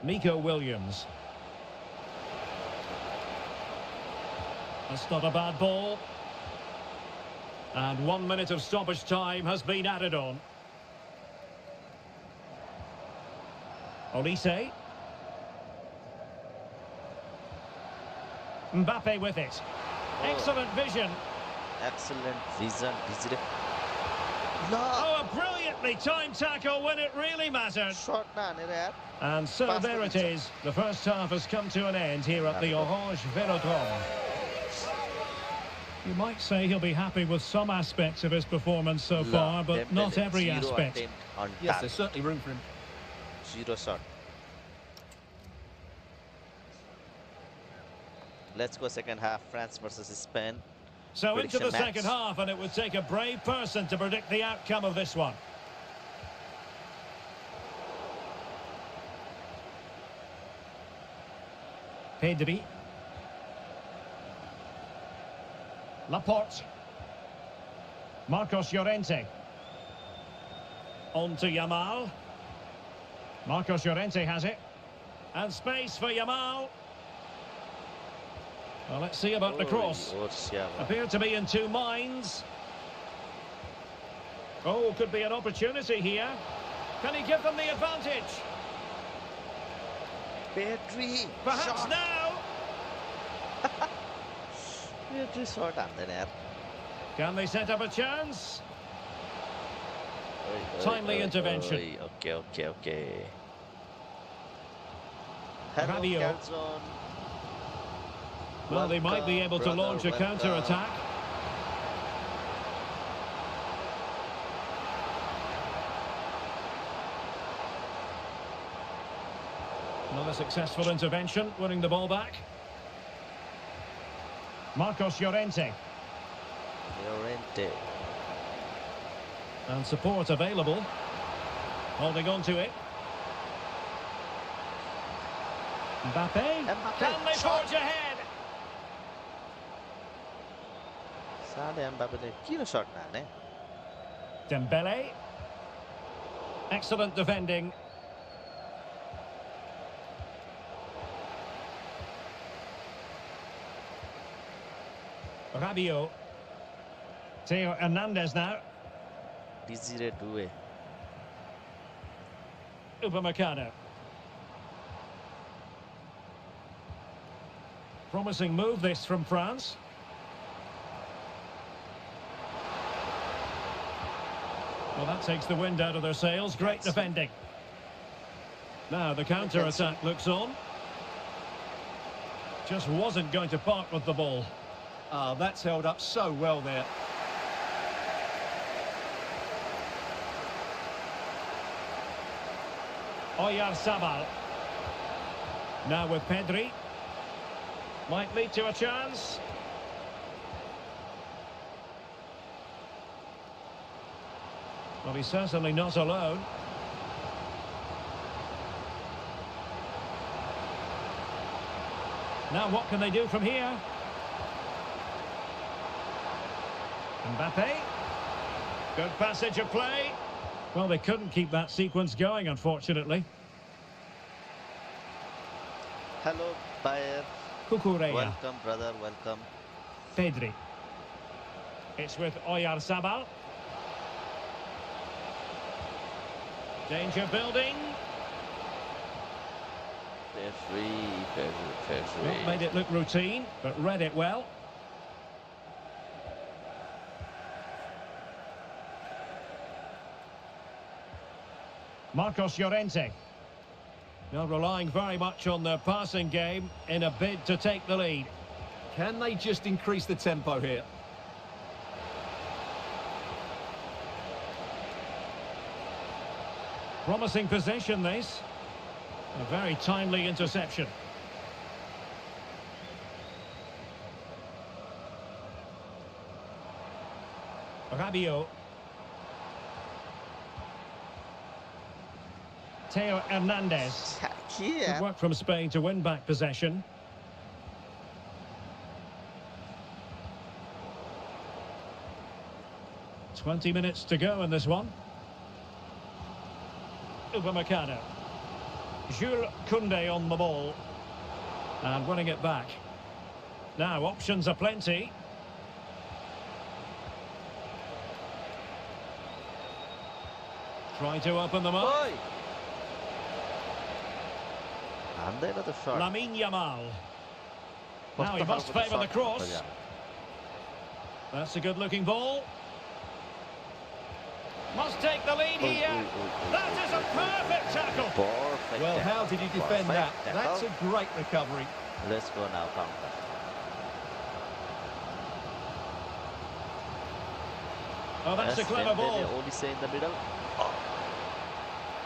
Nico Williams. That's not a bad ball. And 1 minute of stoppage time has been added on. Olise. Mbappe with it. Excellent vision. Excellent vision. No. Oh, a brilliantly timed tackle when it really mattered. Shot na nire. And so there it is. The first half has come to an end here at the Orange Velodrome. You might say he'll be happy with some aspects of his performance so far, but not every aspect. Yes, there's certainly room for him. 0 shot. Let's go second half. France versus Spain. So into the Prediction second match. half, and it would take a brave person to predict the outcome of this one. Pedri. Laporte. Marcos Llorente. On to Yamal. Marcos Llorente has it. And space for Yamal. Well, let's see about the cross. Appeared to be in two minds. Oh, could be an opportunity here. Can he give them the advantage? Pedri. Perhaps Shot. now. Pedri shot under there. Can they set up a chance? Timely intervention. Okay. Hello, Rabiot. Calzone. Well, they might be able to launch a counter-attack. Another successful intervention, winning the ball back. Marcos Llorente. Llorente. And support available. Holding on to it. Mbappe. Can they forge ahead? Sale Mbappe ne kino shot na ne. Dembele. Excellent defending. Rabiot. Theo Hernandez now. Desiree Doué. Upamecano. Promising move this from France. Well, that takes the wind out of their sails. Great defending. Now the counter-attack looks on. Just wasn't going to part with the ball. Ah, that's held up so well there. Oyarzabal. Now with Pedri. Might lead to a chance. Well, he's certainly not alone. Now what can they do from here? Mbappe. Good passage of play. Well, they couldn't keep that sequence going, unfortunately. Hello, Bayer. Cucurella. Welcome, brother. Welcome. Pedri. It's with Oyarzabal. Danger building. Not made it look routine, but read it well. Marcos Llorente. Now relying very much on their passing game in a bid to take the lead. Can they just increase the tempo here? Promising possession, this. A very timely interception. Rabiot. Theo Hernandez. Good work from Spain to win back possession. "20 minutes to go in this one. Upamecano. Jules Koundé on the ball. And winning it back. Now, options are plenty. Trying to open them up. Oi! And another shot. Lamine Yamal. What's Now the he must hell with the favour the shot? cross. Yeah. That's a good-looking ball. Must take the lead here. That is a perfect tackle. Perfect. Well, tackle. how did he defend that? Perfect That's tackle. a great recovery. Let's go now, counter. Oh, that's a clever ball. Olise in the middle.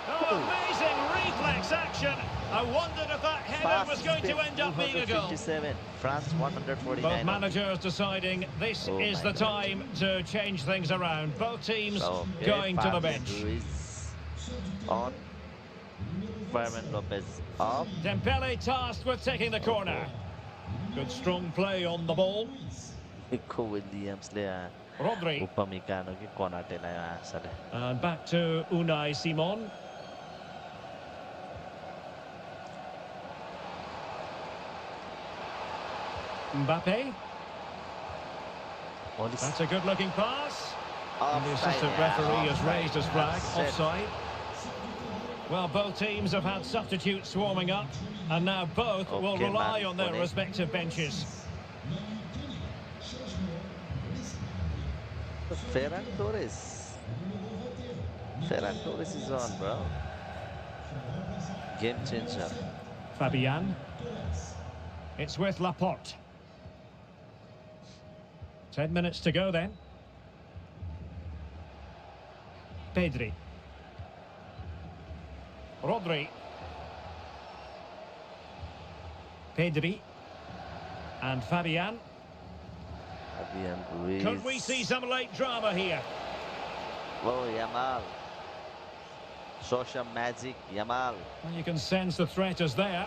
Oh, amazing reflex action. I wondered if that header was going to end up being a goal. 257. France Both 149. managers deciding this Oh is my the God. time to change things around. Both teams Okay, going to the Fabian bench. Ruiz on. Fermin Lopez off. Dembele tasked with taking the corner. Good strong play on the ball. Nico Williams le Rodri. Upamecano की corner टेला यहाँ साले. And back to Unai Simon. Mbappe. That's a good-looking pass. And the assistant referee has raised his flag. Offside. Well, both teams have had substitutes warming up, and now both will Okay, rely man, on their Kone. respective benches. Ferran Torres. Ferran Torres is on, bro. Game changer. Fabian. It's with Laporte. 10 minutes to go then. Pedri. Rodri. Pedri. And Fabian. Fabian Ruiz. Could we see some late drama here? Oh, Yamal. Social magic, Yamal. Well, you can sense the threat is there.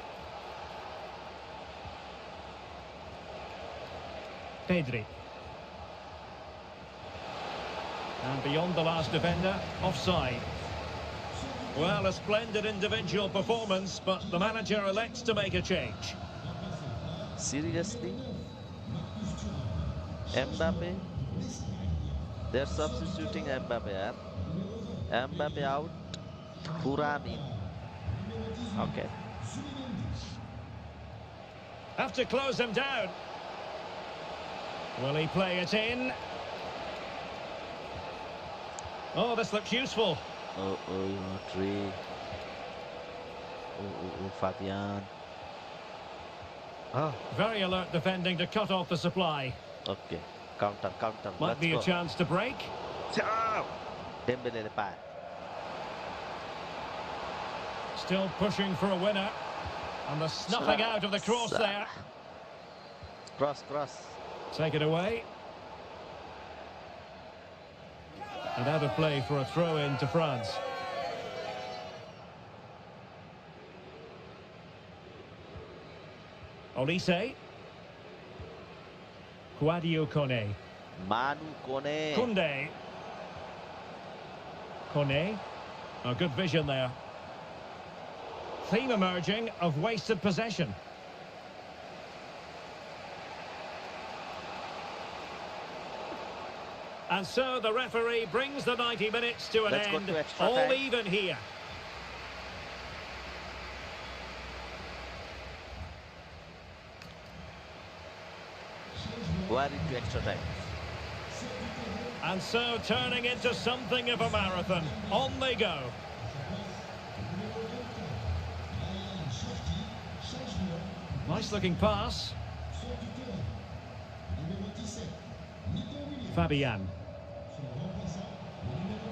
Pedri. And beyond the last defender, offside. Well, a splendid individual performance, but the manager elects to make a change. Seriously? Mbappe? They're substituting Mbappe, yaar. Mbappe out. Thuram in. Okay. Have to close him down. Will he play it in? Oh, this looks useful. Oh, Rodri. Oh, Fabian. Oh, Very alert defending to cut off the supply. okay. Counter. Might Let's be go. a chance to break. Ciao. Dembele le pass. Still pushing for a winner. And the snuffing out of the cross there. Cross. Take it away. And out of play for a throw-in to France. Olise. Sadio Kone. Manu Kone. Koundé. Kone. A good vision there. Theme emerging of wasted possession. And so the referee brings the 90 minutes to an Let's go end. to extra All time. even here. We're into extra time. And so turning into something of a marathon. On they go. Nice looking pass. Fabian.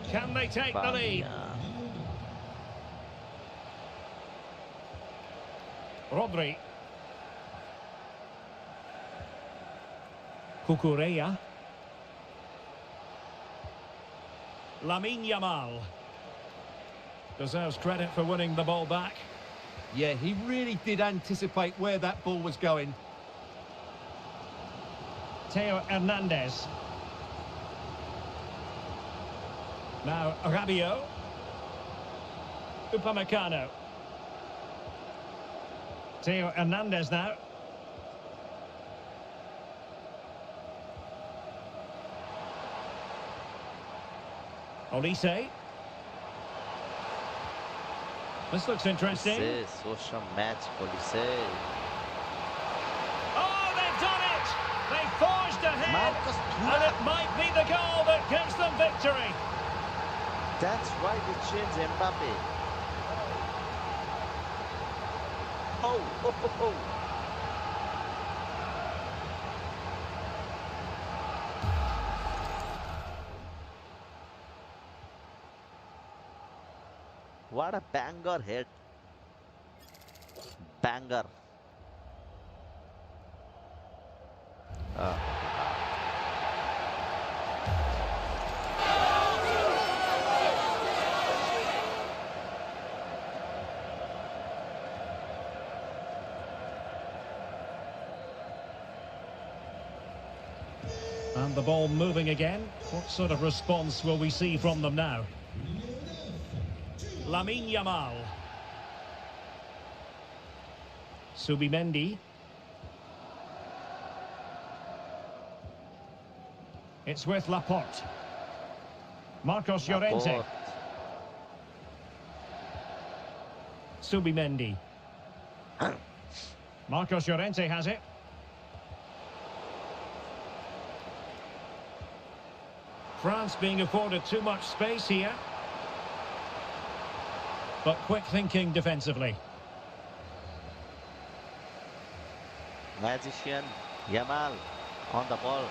Can they take the lead? Rodri. Cucurella. Lamine Yamal. Deserves credit for winning the ball back. Yeah, he really did anticipate where that ball was going. Theo Hernandez. Now Rabiot. Upamecano. Theo Hernandez now. Olise. This looks interesting. Social match, Olise. Oh, they've done it! They forged ahead, and it might be the goal that gives them victory. That's why they changed Mbappe. Oh. What a banger hit. Banger. And the ball moving again. What sort of response will we see from them now? Lamine Yamal. Subimendi. It's with Laporte. Marcos Llorente. Subimendi. Marcos Llorente has it. France being afforded too much space here. But quick thinking defensively. Magician Yamal on the ball.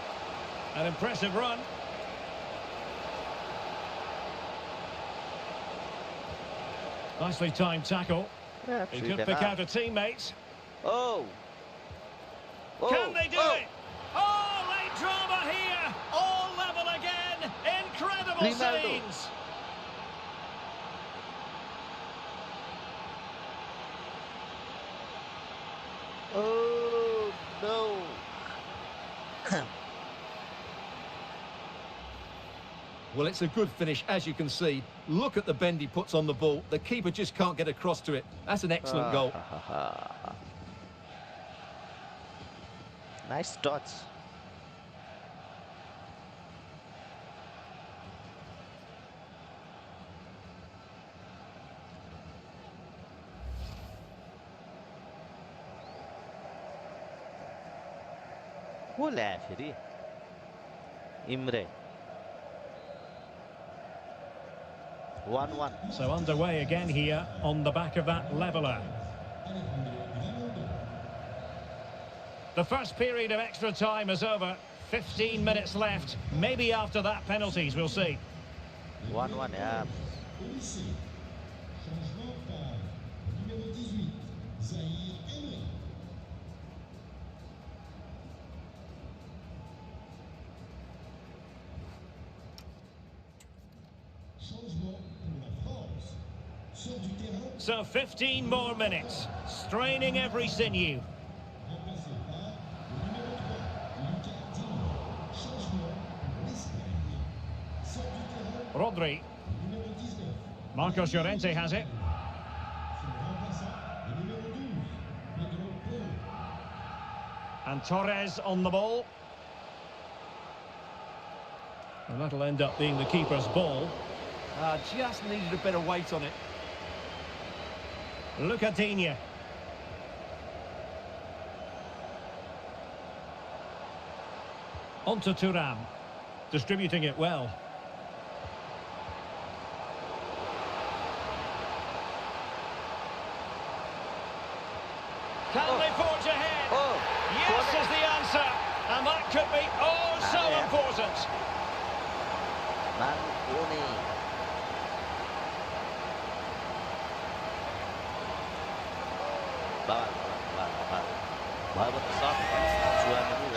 An impressive run. Nicely timed tackle. Yeah, He could pick out a teammate. Oh. Can they do it? Oh, late drama here. All level again. Incredible Ronaldo. scenes. Oh, no. Well, it's a good finish, as you can see. Look at the bend he puts on the ball. The keeper just can't get across to it. That's an excellent goal. Nice touch. वो ल्या फेरि Imre 1-1. So underway again here on the back of that leveller. The first period of extra time is over. 15 minutes left. Maybe after that, penalties, we'll see. 1-1, yeah. So 15 more minutes, straining every sinew. Rodri. Marcos Llorente has it. And Torres on the ball. And that'll end up being the keeper's ball. Just needed a better weight on it. Lucadinha. Onto Thuram. Distributing it well. Can they forge ahead? Malone.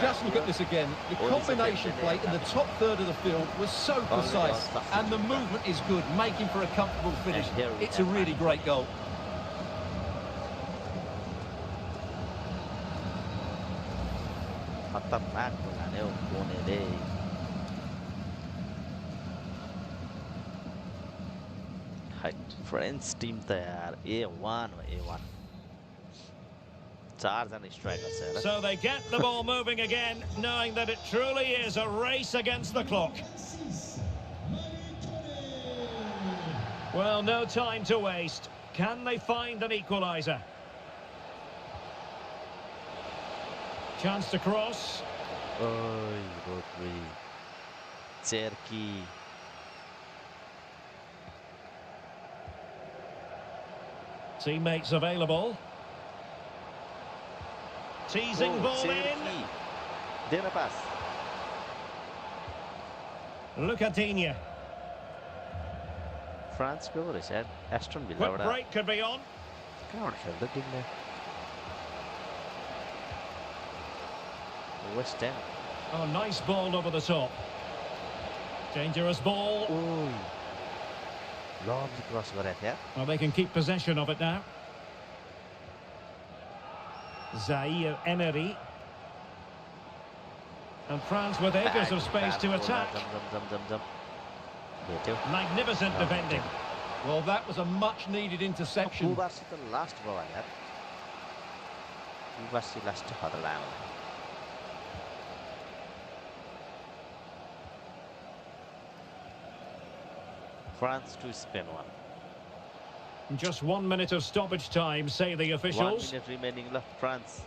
Just look at this again. The combination play in the top third of the field was so precise, and the movement is good, making for a comfortable finish. It's a really great goal. खतरनाक बनाने हो कोने दे French team तैयार A1 चार जन strikers हैं So they get the ball moving again, knowing that it truly is a race against the clock. Well, no time to waste. Can they find an equaliser? Chance to cross. ओए Rodri Cherki Teammates available. Teasing ball in. देना पास Lucadinha. France पे हो रहा है शायद Aston villa Quick बड़ा break could be on. कौन खेलता टीम में West Ham Oh, nice ball over the top. Dangerous ball. ओए लॉन्ग क्रॉस कर रहे थे Well, they can keep possession of it now. Zaire Emery. And France with acres of space to attack. Magnificent defending. Well, that was a much-needed interception. दो बार से तो last ball है यार दो बार से लास्ट हाथ लाया France to Spain 1. Just 1 minute of stoppage time, say the 1 officials. minute remaining left. France.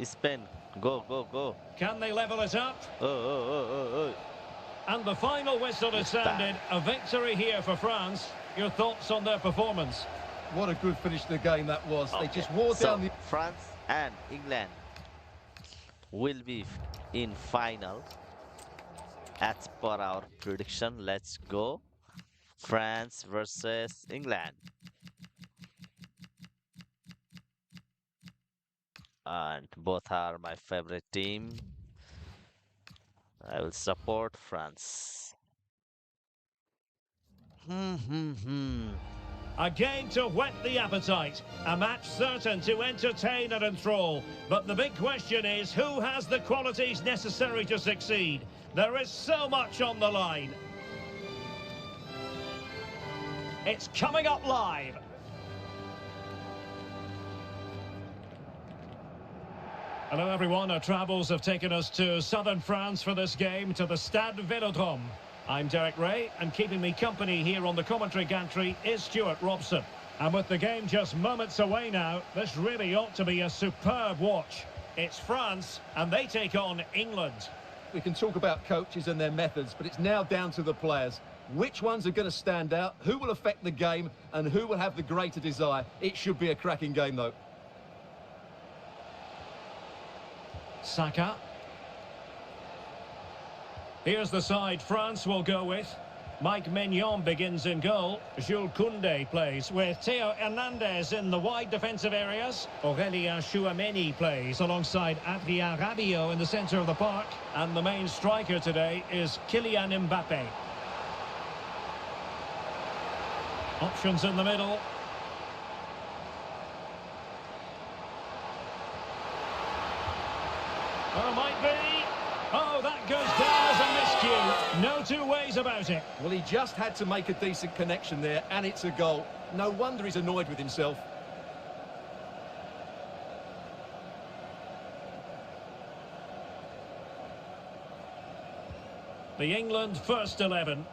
Spain. Go, go, go. Can they level it up? Oh. And the final whistle is sounded. A victory here for France. Your thoughts on their performance? What a good finish to the game that was. They just wore down the... France and England will be in final as per our prediction. Let's go. France versus England. And both are my favorite team. I will support France. Again to whet the appetite. A match certain to entertain and enthrall. But the big question is, who has the qualities necessary to succeed? There is so much on the line. It's coming up live. Hello everyone, our travels have taken us to southern France for this game, to the Stade Vélodrome. I'm Derek Ray, and keeping me company here on the commentary gantry is Stuart Robson. And with the game just moments away now, this really ought to be a superb watch. It's France, and they take on England. We can talk about coaches and their methods, but it's now down to the players. Which ones are going to stand out, who will affect the game, and who will have the greater desire? It should be a cracking game, though. Saka. Here's the side France will go with. Mike Maignan begins in goal. Jules Koundé plays with Theo Hernandez in the wide defensive areas. Aurélien Tchouameni plays alongside Adrien Rabiot in the centre of the park. And the main striker today is Kylian Mbappe. Options in the middle. Oh, might be. Oh, that goes down as a miscue. No two ways about it. Well, he just had to make a decent connection there, and it's a goal. No wonder he's annoyed with himself. The England first 11.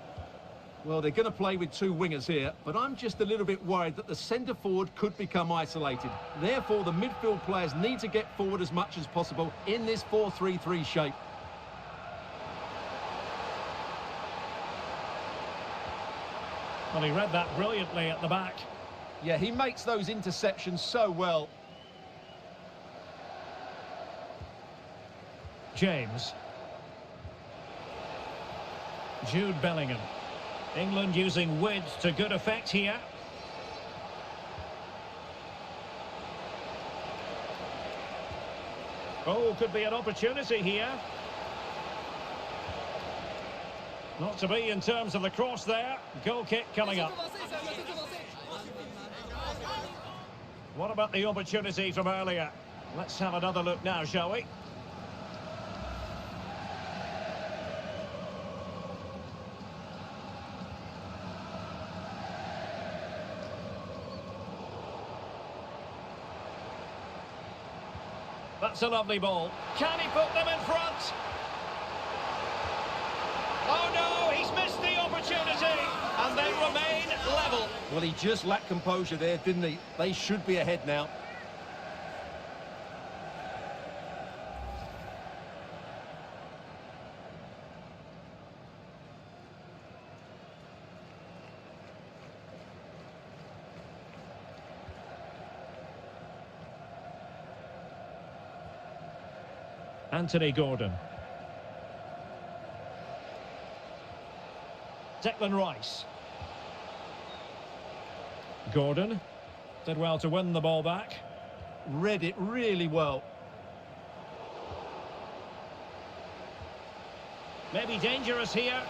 Well, they're going to play with two wingers here, but I'm just a little bit worried that the centre-forward could become isolated. Therefore, the midfield players need to get forward as much as possible in this 4-3-3 shape. Well, he read that brilliantly at the back. Yeah, he makes those interceptions so well. James. Jude Bellingham. England using width to good effect here. Oh, could be an opportunity here. Not to be in terms of the cross there. Goal kick coming up. What about the opportunity from earlier? Let's have another look now, shall we? That's a lovely ball. Can he put them in front? Oh no, he's missed the opportunity, and they remain level. Well, he just lacked composure there, didn't he? They should be ahead now. Anthony Gordon. Declan Rice. Gordon did well to win the ball back. Read it really well. Maybe dangerous here.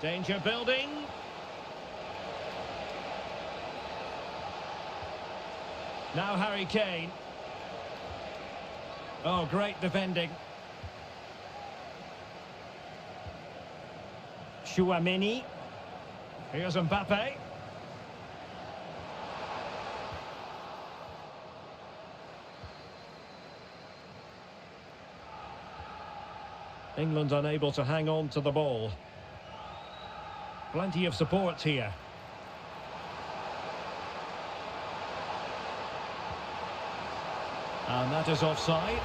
Danger building. Now Harry Kane. Oh, great defending. Chouameni. Here's Mbappe. England unable to hang on to the ball. Plenty of support here. And that is offside.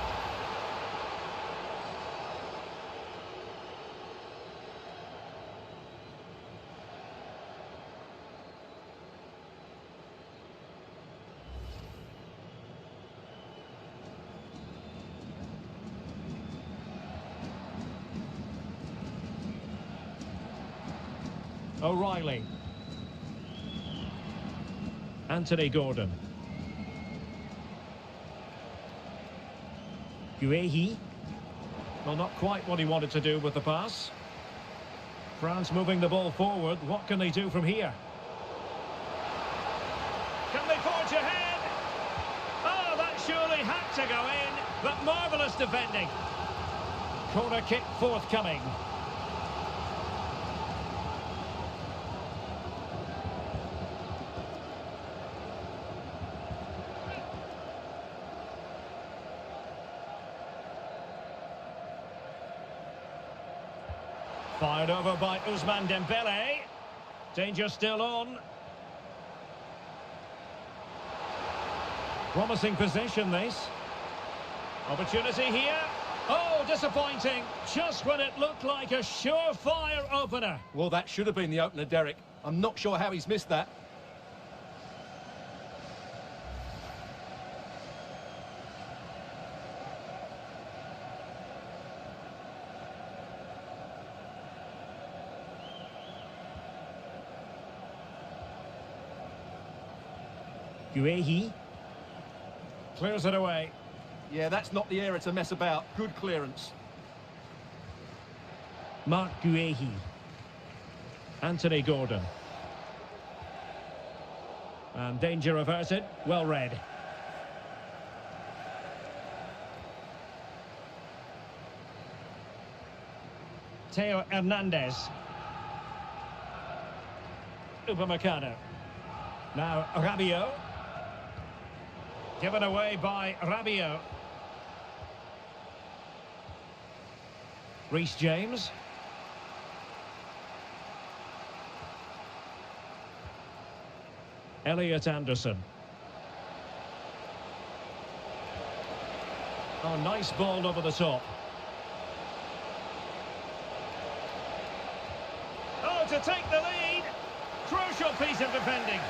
O'Reilly. Anthony Gordon. Guehi. Well, not quite what he wanted to do with the pass. France moving the ball forward. What can they do from here? Can they forge ahead? Oh, that surely had to go in. But marvellous defending. Corner kick forthcoming. Fired over by Ousmane Dembele. Danger still on. Promising position, this. Opportunity here. Oh, disappointing. Just when it looked like a surefire opener. Well, that should have been the opener, Derek. I'm not sure how he's missed that. Guehi clears it away. Yeah, that's not the area to mess about. Good clearance. Marc Guehi. Anthony Gordon. And danger averted. Well read. Theo Hernandez. Upamecano. Now Rabiot. Given away by Rabiot. Reece James. Elliot Anderson. Oh, nice ball over the top. Oh, to take the lead. Crucial piece of defending.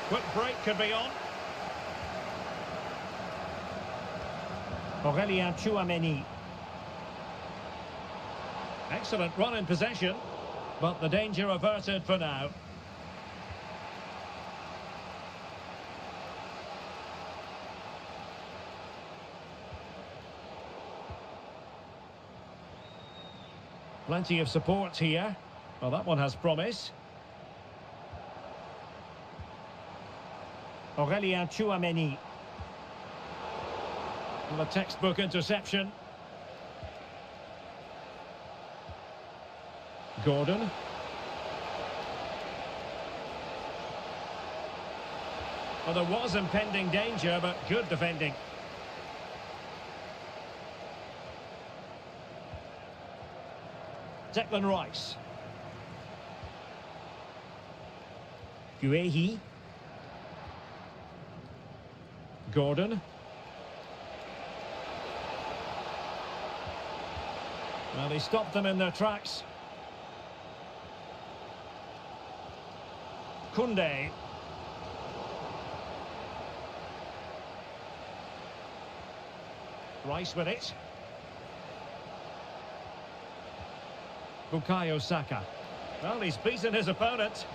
Quick break could be on. Aurélien Tchouameni. Excellent run in possession, but the danger averted for now. Plenty of support here. Well, that one has promise. Aurélien Tchouameni. Well, a textbook interception. Gordon. Well, there was impending danger, but good defending. Declan Rice. Guehi. Gordon. Well, he stopped them in their tracks. Koundé. Rice with it. Bukayo Saka. Well, he's beaten his opponent.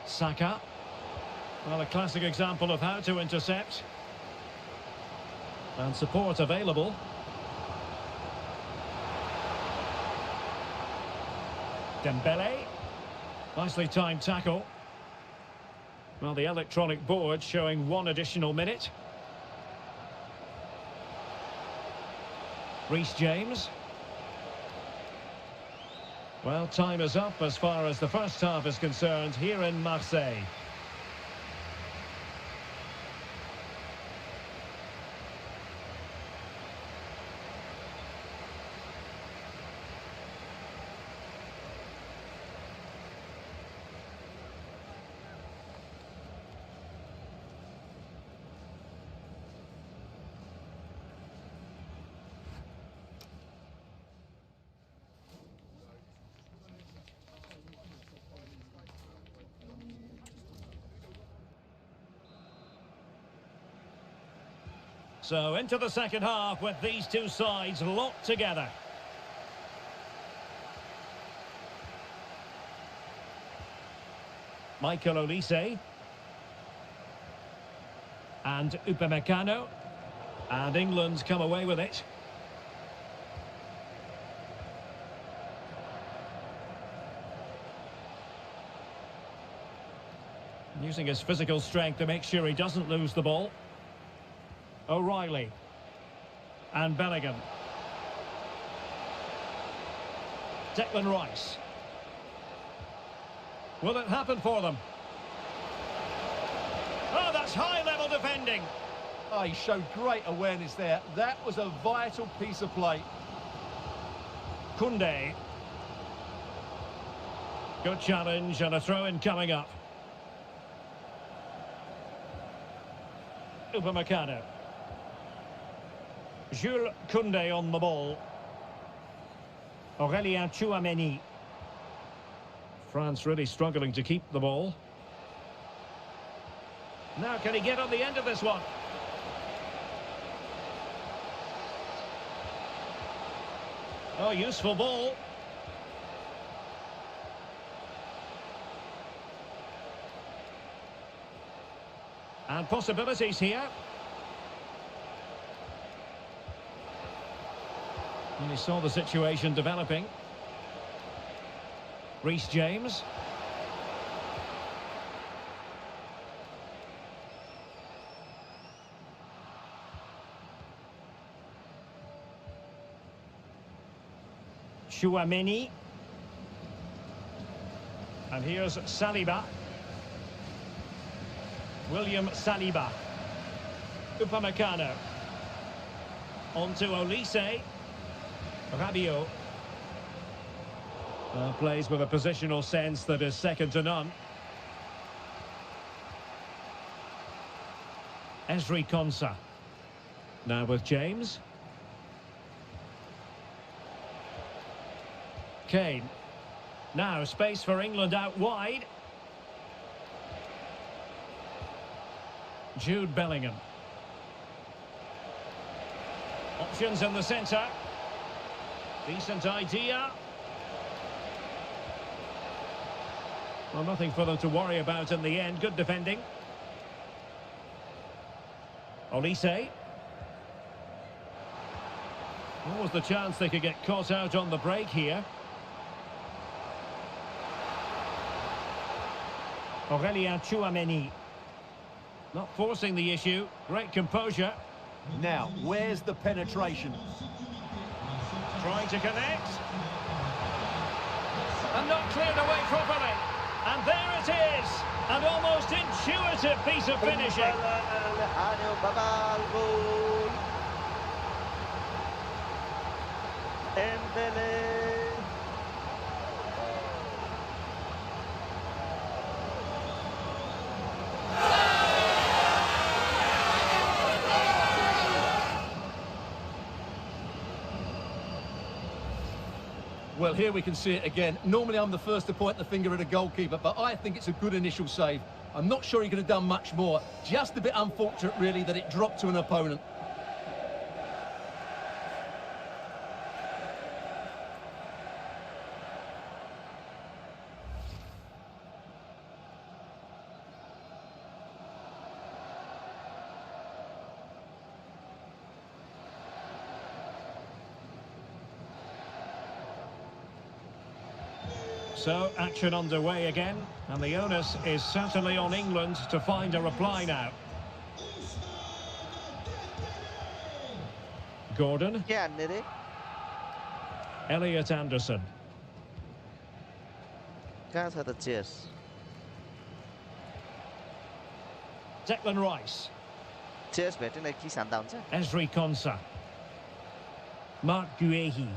Saka. Well, a classic example of how to intercept. And support available. Dembele. Nicely timed tackle. Well, the electronic board showing 1 additional minute. Reece James. Well, time is up as far as the first half is concerned here in Marseille. So into the second half with these two sides locked together. Michael Olise. And Upamecano. And England come away with it. Using his physical strength to make sure he doesn't lose the ball. O'Reilly. And Bellingham. Declan Rice. Will it happen for them? Oh, that's high-level defending. Oh, he showed great awareness there. That was a vital piece of play. Koundé. Good challenge and a throw-in coming up. Upamecano. Jules Koundé on the ball. Aurélien Tchouameni. France really struggling to keep the ball. Now can he get on the end of this one? Oh, useful ball. And possibilities here. And he saw the situation developing. Reece James. Tchouameni. And here's Saliba. William Saliba. Upamecano. On to Olise. Rabiot. Plays with a positional sense that is second to none. Ezri Konsa. Now with James. Kane. Now, space for England out wide. Jude Bellingham. Options in the centre. Decent idea. Well, nothing for them to worry about in the end. Good defending. Olise. What was the chance they could get caught out on the break here? Aurélien Tchouameni. Not forcing the issue. Great composure. Now, where's the penetration? Trying to connect. And not cleared away properly. And there it is. An almost intuitive piece of finishing. Well, here we can see it again. Normally I'm the first to point the finger at a goalkeeper, but I think it's a good initial save. I'm not sure he could have done much more. Just a bit unfortunate, really, that it dropped to an opponent. So, action underway again, and the onus is certainly on England to find a reply now. Gordon. Elliot Anderson. Declan Rice. Ezri Konsa. Marc Guehi.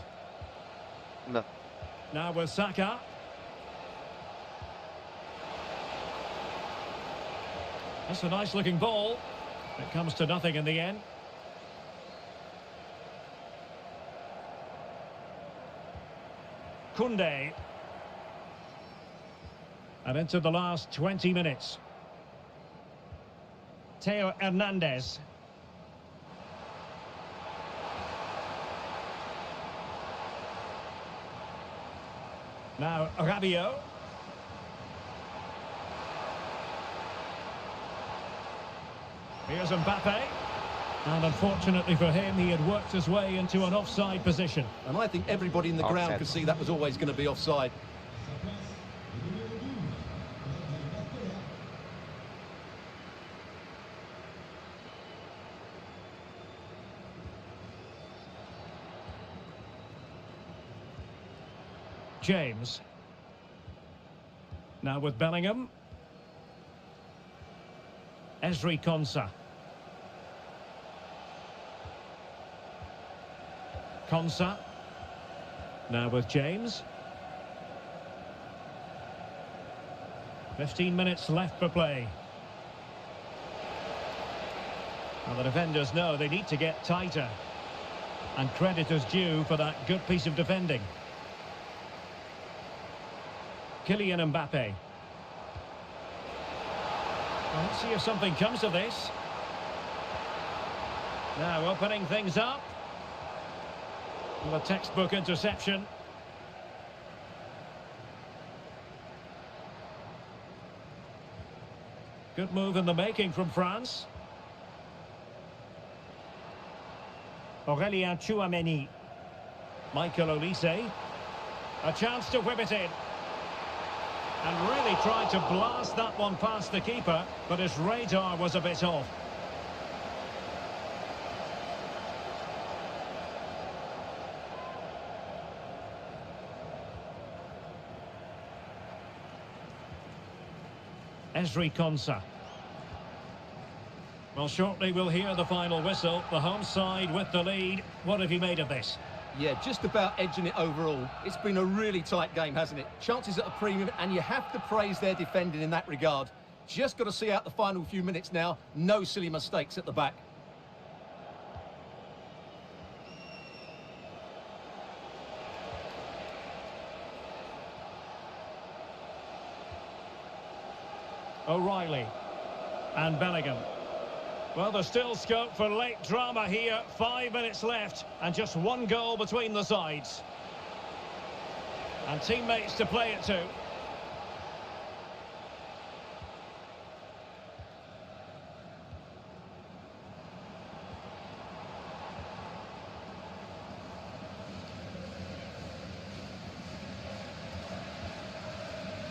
Now with Saka. That's a nice looking ball. It comes to nothing in the end. Koundé. And into the last 20 minutes. Theo Hernandez. Now Rabiot. Here's Mbappe. And unfortunately for him, he had worked his way into an offside position. And I think everybody in the ground could see that was always going to be offside. James. Now with Bellingham. Ezri Konsa. Konsa. Now with James. 15 minutes left for play. Well, the defenders know they need to get tighter. And credit is due for that good piece of defending. Kylian Mbappe. Well, let's see if something comes of this. Now opening things up. The textbook interception. Good move in the making from France. Aurélien Tchouameni. Michael Olise. A chance to whip it in. And really tried to blast that one past the keeper, but his radar was a bit off. Ezri Konsa. Well, shortly we'll hear the final whistle. The home side with the lead. What have you made of this? Yeah, just about edging it overall. It's been a really tight game, hasn't it? Chances at a premium, and you have to praise their defending in that regard. Just got to see out the final few minutes now. No silly mistakes at the back. O'Reilly. And Bellingham. Well, there's still scope for late drama here. 5 minutes left and just one goal between the sides. And teammates to play it to.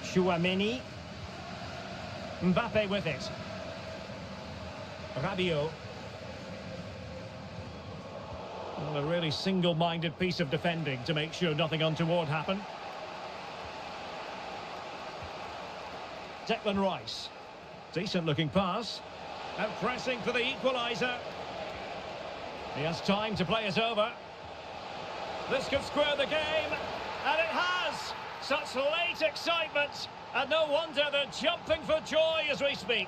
Tchouaméni. Mbappe with it. Rabiot. Well, a really single-minded piece of defending to make sure nothing untoward happened. Declan Rice. Decent-looking pass. And pressing for the equaliser. He has time to play it over. This could square the game. And it has! Such late excitement. And no wonder they're jumping for joy as we speak.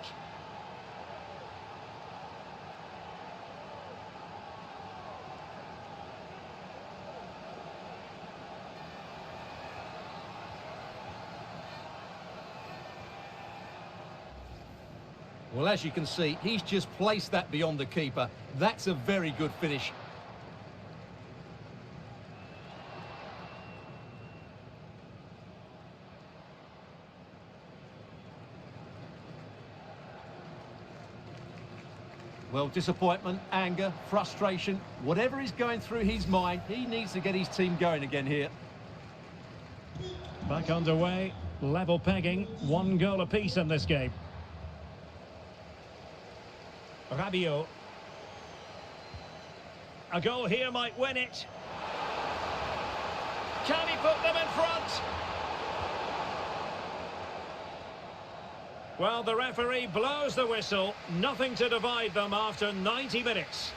Well, as you can see, he's just placed that beyond the keeper. That's a very good finish. Well, disappointment, anger, frustration, whatever is going through his mind, he needs to get his team going again here. Back underway, level pegging, 1 goal apiece in this game. Rabiot. A goal here might win it. Can he put them in front? Well, the referee blows the whistle. Nothing to divide them after 90 minutes.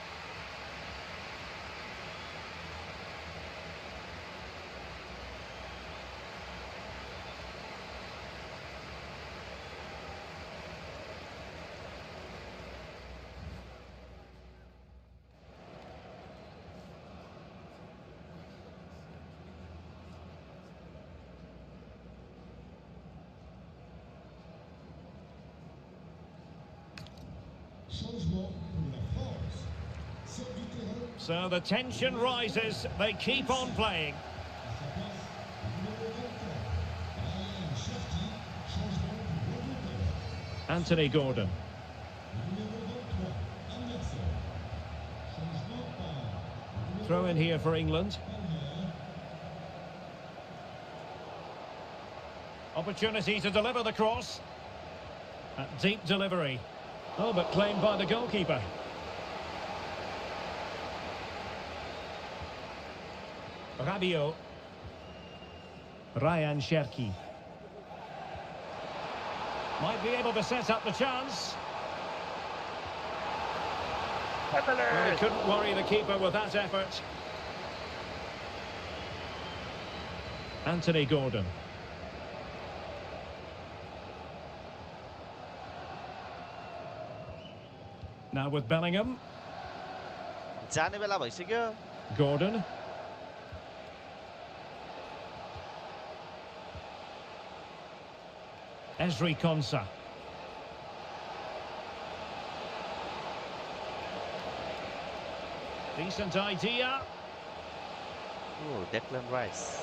So the tension rises, they keep on playing. Anthony Gordon. Throw in here for England. Opportunity to deliver the cross. A deep delivery. Oh, but claimed by the goalkeeper. Rabiot. Ryan Cherki. Might be able to set up the chance. Well, he couldn't worry the keeper with that effort. Anthony Gordon. Now with Bellingham. Gordon. Ezri Konsa. Decent idea. Oh, Declan Rice.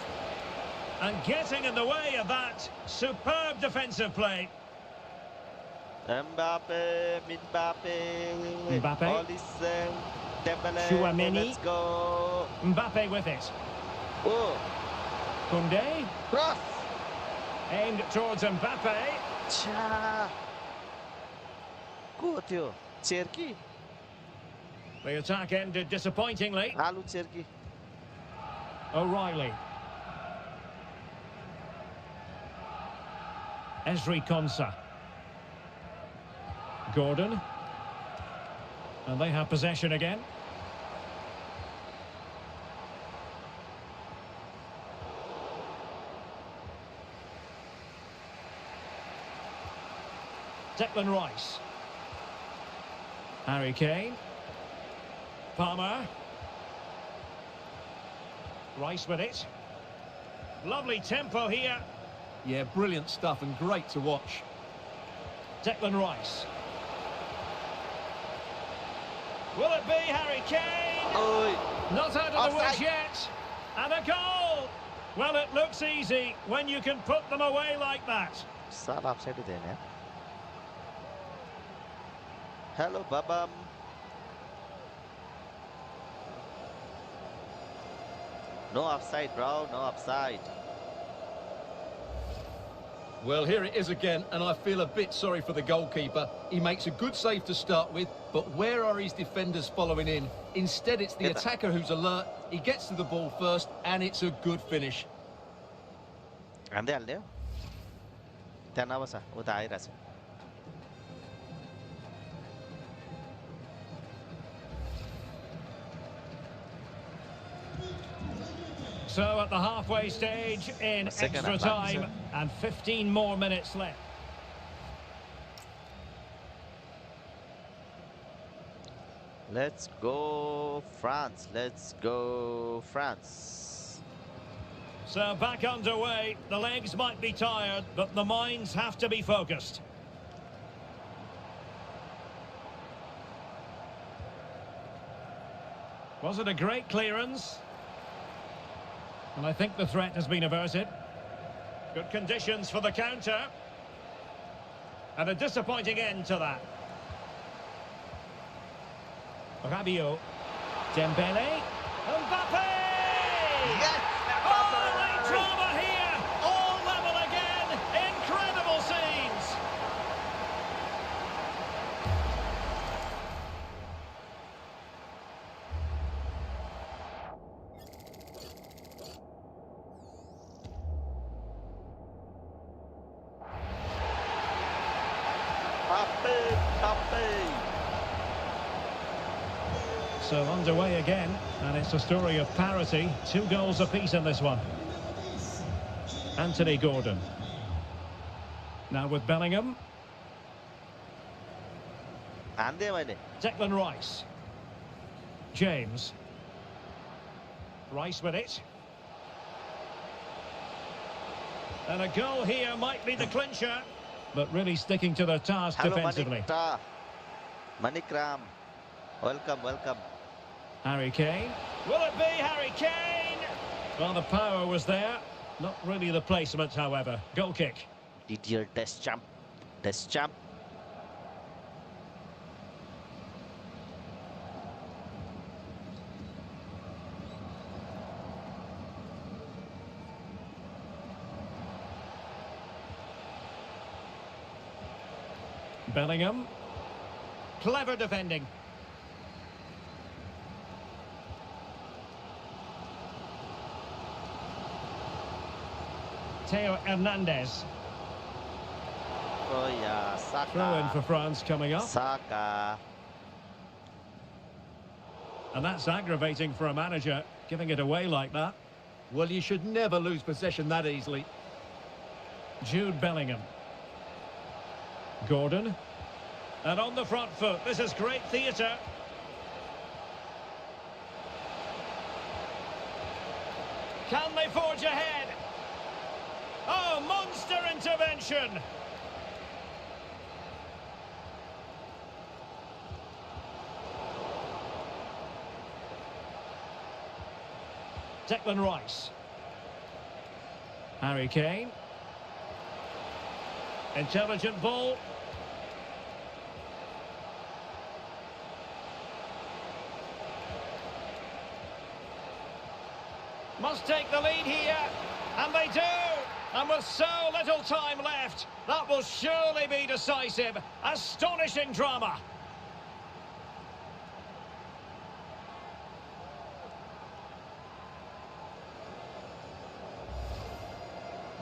And getting in the way of that. Superb defensive play. Mbappe. Mbappe. Dembele. Tchouaméni. Let's go. Mbappe with it. Oh. Koundé. Cross. Aimed towards Mbappe. Cha. Ko थियो Cherki. The attack ended disappointingly. Alu Cherki. O'Reilly. Ezri Konsa. Gordon. And they have possession again. Declan Rice. Harry Kane. Palmer. Rice with it. Lovely tempo here. Yeah, brilliant stuff and great to watch. Declan Rice. Will it be Harry Kane? Oi. Not out of the woods Offside. yet. And a goal! Well, it looks easy when you can put them away like that. सब offside ही देने हैं. Hello, Babam. No offside, bro. No offside. Well, here it is again, and I feel a bit sorry for the goalkeeper. He makes a good save to start with, but where are his defenders following in? Instead, it's the Get that. attacker who's alert. He gets to the ball first, and it's a good finish. Ande alde. Tena basa. Uta आइरहेछ. So at the halfway stage in The second extra half back, time sir. and 15 more minutes left. Let's go France. Let's go France. So back underway. The legs might be tired, but the minds have to be focused. Was it a great clearance? And I think the threat has been averted. Good conditions for the counter. And a disappointing end to that. Rabiot. Dembele. Mbappe! Yes! Oh, late drama here! All level again! Incredible scenes! So underway again, and it's a story of parity. 2 goals apiece in this one. Anthony Gordon. Now with Bellingham. Ande मैले. Declan Rice. James. Rice with it. And a goal here might be the clincher, but really sticking to their task Hello, defensively. Manikta. Manikram. Welcome, welcome. Harry Kane. Will it be Harry Kane? Well, the power was there. Not really the placement, however. Goal kick. Didier Deschamps. Deschamps. Bellingham. Clever defending. Theo Hernandez. Oh yeah, Saka. Throw in for France coming up. Saka. And that's aggravating for a manager, giving it away like that. Well, you should never lose possession that easily. Jude Bellingham. Gordon. And on the front foot, this is great theatre. Can they forge ahead? Oh, monster intervention! Declan Rice. Harry Kane. Intelligent ball. Must take the lead here, and they do. And with so little time left, that will surely be decisive. Astonishing drama.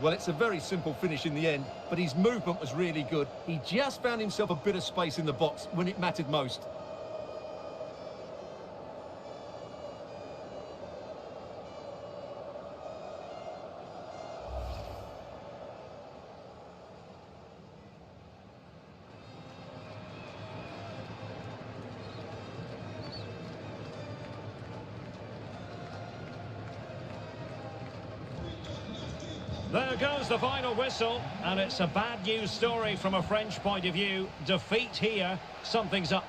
Well, it's a very simple finish in the end, but his movement was really good. He just found himself a bit of space in the box when it mattered most. There goes the final whistle, and it's a bad news story from a French point of view. Defeat here, something's up.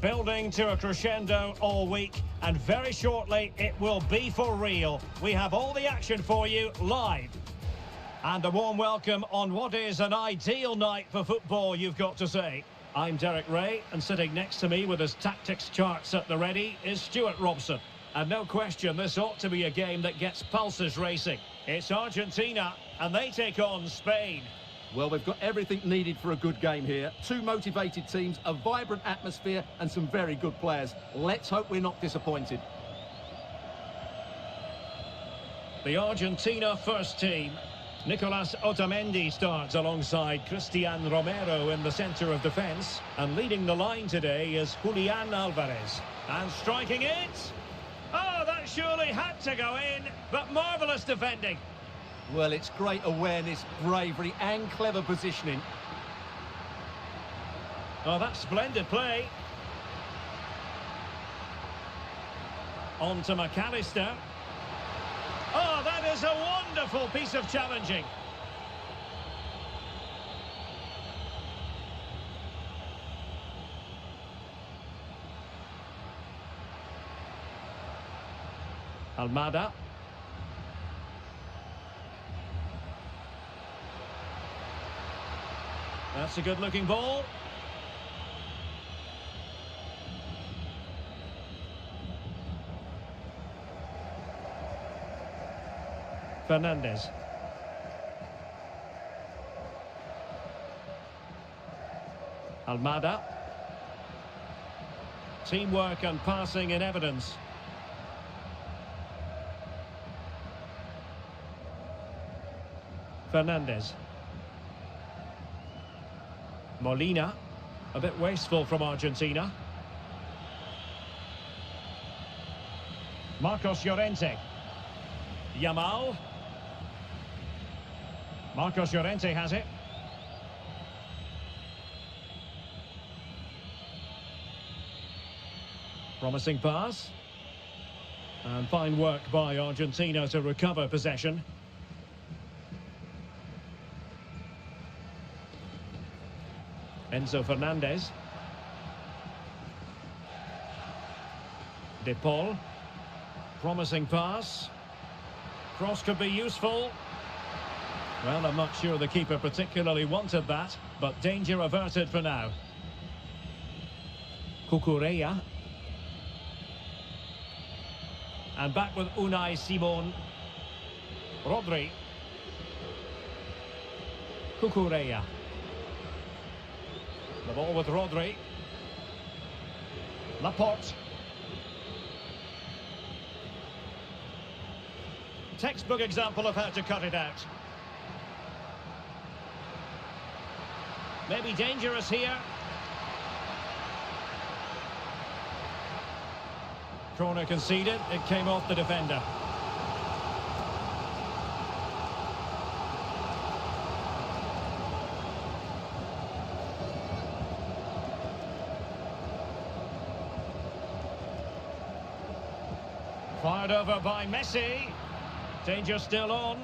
Building to a crescendo all week, and very shortly it will be for real. We have all the action for you live. And a warm welcome on what is an ideal night for football, you've got to say. I'm Derek Ray, and sitting next to me with his tactics charts at the ready is Stuart Robson. And no question, this ought to be a game that gets pulses racing. It's Argentina, and they take on Spain. Well, we've got everything needed for a good game here. Two motivated teams, a vibrant atmosphere and some very good players. Let's hope we're not disappointed. The Argentina first team. Nicolas Otamendi starts alongside Cristian Romero in the centre of defence. And leading the line today is Julian Alvarez. And striking it! Oh, that surely had to go in, but marvellous defending. Well, it's great awareness, bravery and clever positioning. Oh, that's splendid play. On to McAllister. Oh, that is a wonderful piece of challenging. Almada. That's a good-looking ball. Fernandez. Almada. Teamwork and passing in evidence. Fernandez. Molina, a bit wasteful from Argentina. Marcos Llorente. Yamal. Marcos Llorente has it. Promising pass. And fine work by Argentina to recover possession. Enzo Fernandez. De Paul. Promising pass. Cross could be useful. Well, I'm not sure the keeper particularly wanted that, but danger averted for now. Cucurella. And back with Unai Simon. Rodri. Cucurella. The ball with Rodri. Laporte. Textbook example of how to cut it out. Maybe dangerous here. Corner conceded, it came off the defender. Fired over by Messi. Danger still on.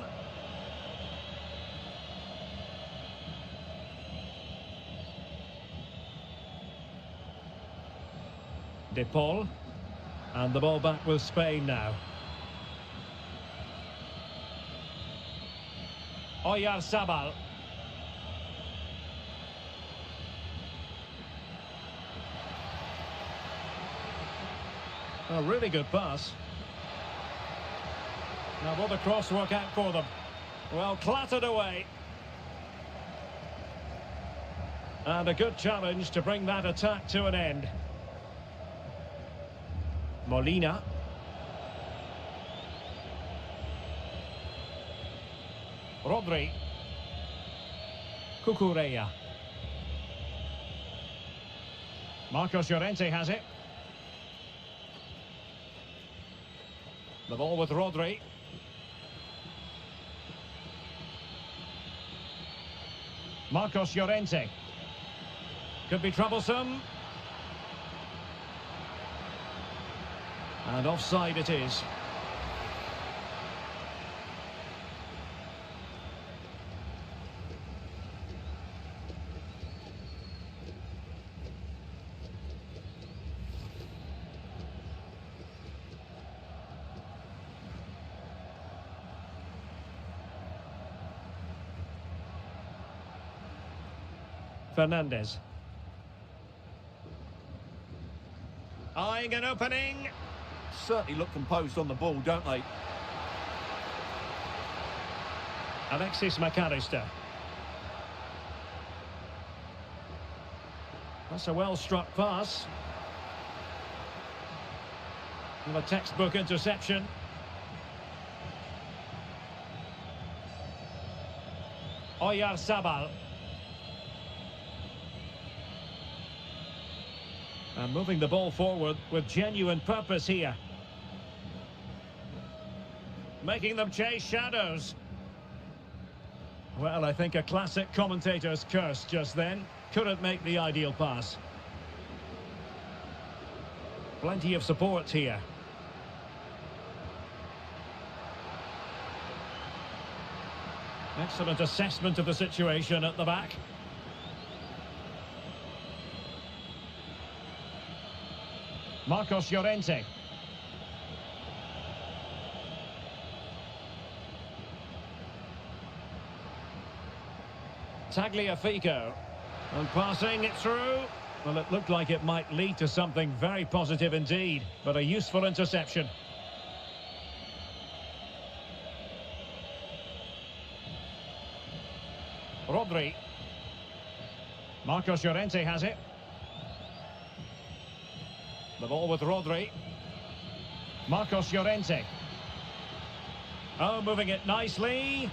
De Paul. And the ball back with Spain now. Oyarzabal. A really good pass. Now will the cross work out for them? Well, clattered away. And a good challenge to bring that attack to an end. Molina. Rodri. Cucurella. Marcos Llorente has it. The ball with Rodri. Marcos Llorente. Could be troublesome. And offside it is. Fernandez. Eyeing an opening. Certainly look composed on the ball, don't they? Alexis McAllister. That's a well-struck pass. And a textbook interception. Oyarzabal. And moving the ball forward with genuine purpose here. Making them chase shadows. Well, I think a classic commentator's curse just then. Couldn't make the ideal pass. Plenty of support here. Excellent assessment of the situation at the back. Marcos Llorente. Tagliafico. And passing it through. Well, it looked like it might lead to something very positive indeed, but a useful interception. Rodri. Marcos Llorente has it. The ball with Rodri. Marcos Llorente. Oh, moving it nicely.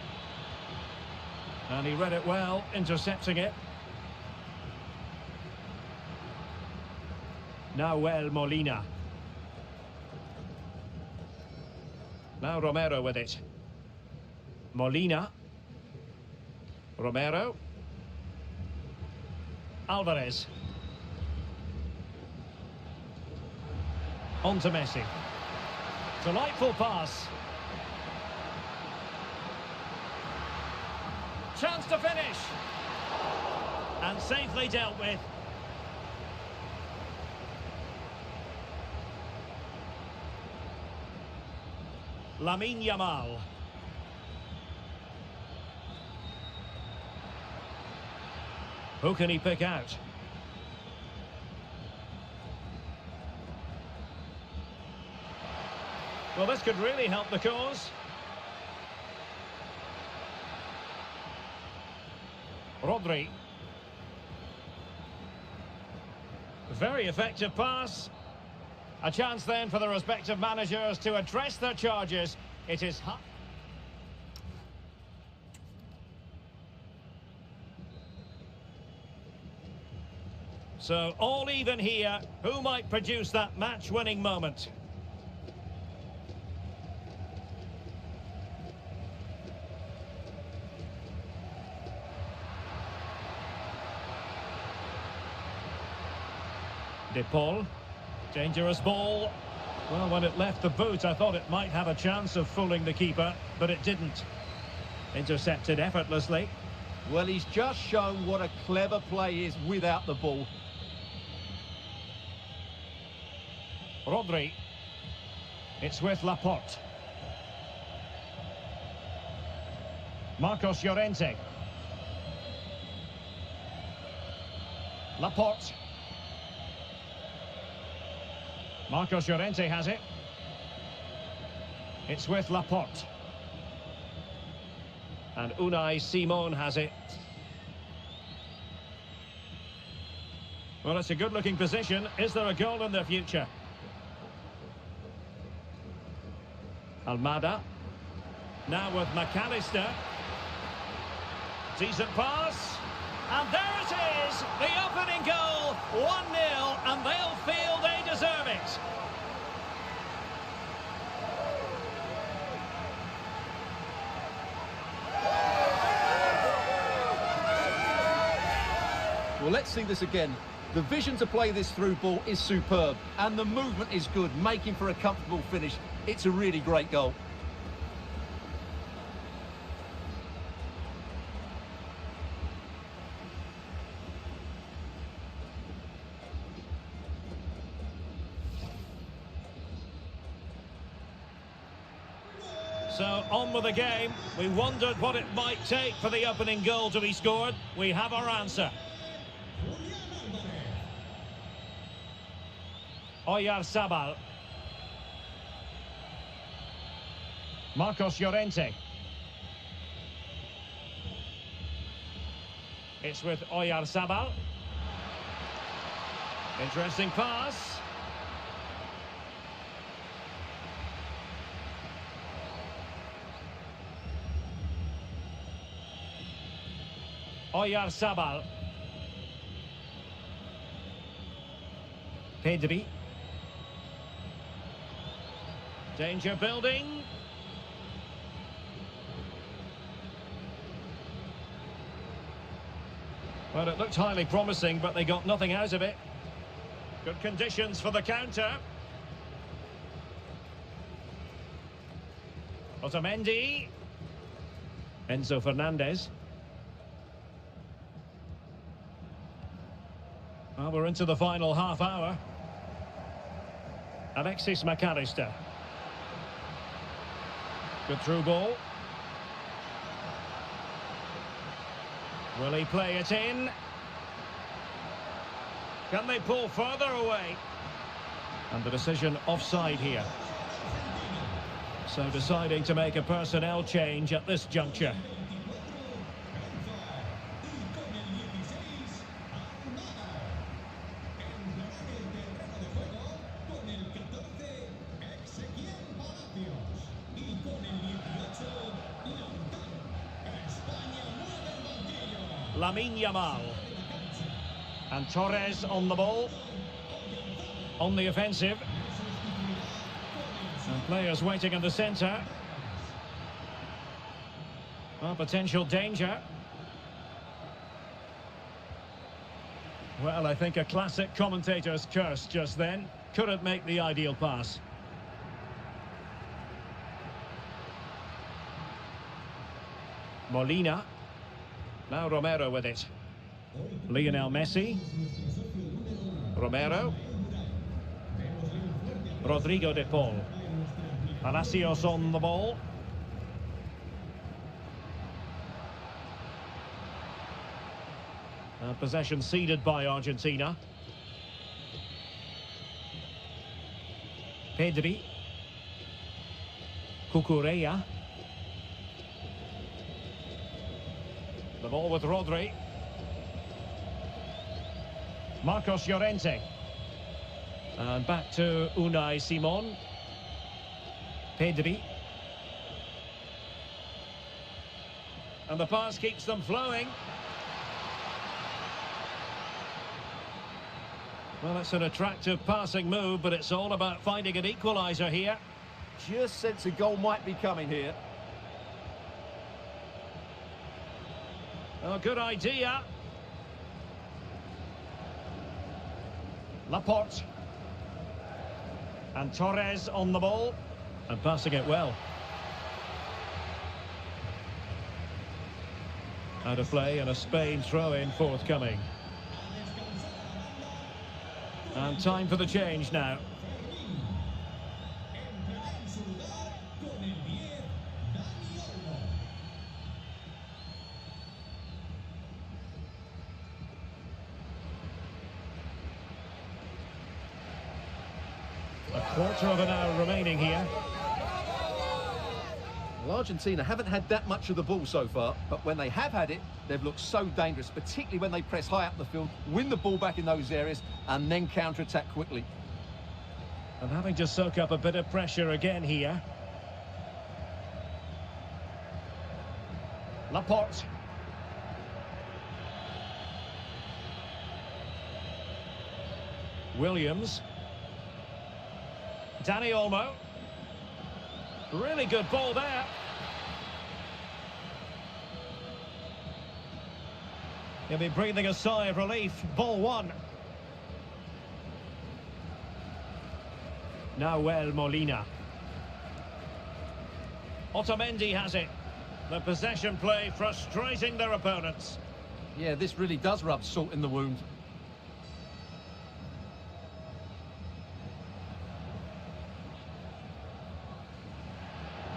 And he read it well, intercepting it. Nahuel Molina. Now Romero with it. Molina. Romero. Alvarez. On to Messi. Delightful pass. Chance to finish. And safely dealt with. Lamine Yamal. Who can he pick out? Well, this could really help the cause. Rodri. Very effective pass. A chance then for the respective managers to address their charges. It is... So, all even here. Who might produce that match-winning moment? De Paul. Dangerous ball. Well, when it left the boot, I thought it might have a chance of fooling the keeper, but it didn't. Intercepted effortlessly. Well, he's just shown what a clever play is without the ball. Rodri. It's with Laporte. Marcos Llorente. Laporte. Marcos Llorente has it. It's with Laporte. And Unai Simon has it. Well, it's a good-looking position. Is there a goal in the future? Almada. Now with McAllister. Decent pass. And there it is, the opening goal, 1-0, and they'll feel they deserve it. Well, let's see this again. The vision to play this through ball is superb, and the movement is good, making for a comfortable finish. It's a really great goal. So, on with the game. We wondered what it might take for the opening goal to be scored. We have our answer. Oyarzabal. Marcos Llorente. It's with Oyarzabal. Interesting pass. Oyarzabal. Pedri. Danger building. Well, it looked highly promising, but they got nothing out of it. Good conditions for the counter. Otamendi. Enzo Fernandez. Well, we're into the final half hour. Alexis McAllister. Good through ball. Will he play it in? Can they pull further away? And the decision offside here. So deciding to make a personnel change at this juncture. Lamine Yamal. And Torres on the ball. On the offensive. And players waiting in the centre. Well, potential danger. Well, I think a classic commentator's curse just then. Couldn't make the ideal pass. Molina. Now Romero with it. Lionel Messi. Romero. Rodrigo de Paul. Palacios on the ball. Possession ceded by Argentina. Pedri. Cucurella. The ball with Rodri. Marcos Llorente. And back to Unai Simon. Pedri. And the pass keeps them flowing. Well, it's an attractive passing move, but it's all about finding an equaliser here. Just sense a goal might be coming here. Oh, good idea. Laporte. And Torres on the ball. And passing it well. Out of play and a Spain throw-in forthcoming. And time for the change now. A quarter of an hour remaining here. Well, Argentina haven't had that much of the ball so far, but when they have had it, they've looked so dangerous, particularly when they press high up the field, win the ball back in those areas, and then counter-attack quickly. And having to soak up a bit of pressure again here. Laporte. Williams. Dani Olmo. Really good ball there. He'll be breathing a sigh of relief. Ball one. Nahuel Molina. Otamendi has it. The possession play frustrating their opponents. Yeah, this really does rub salt in the wound.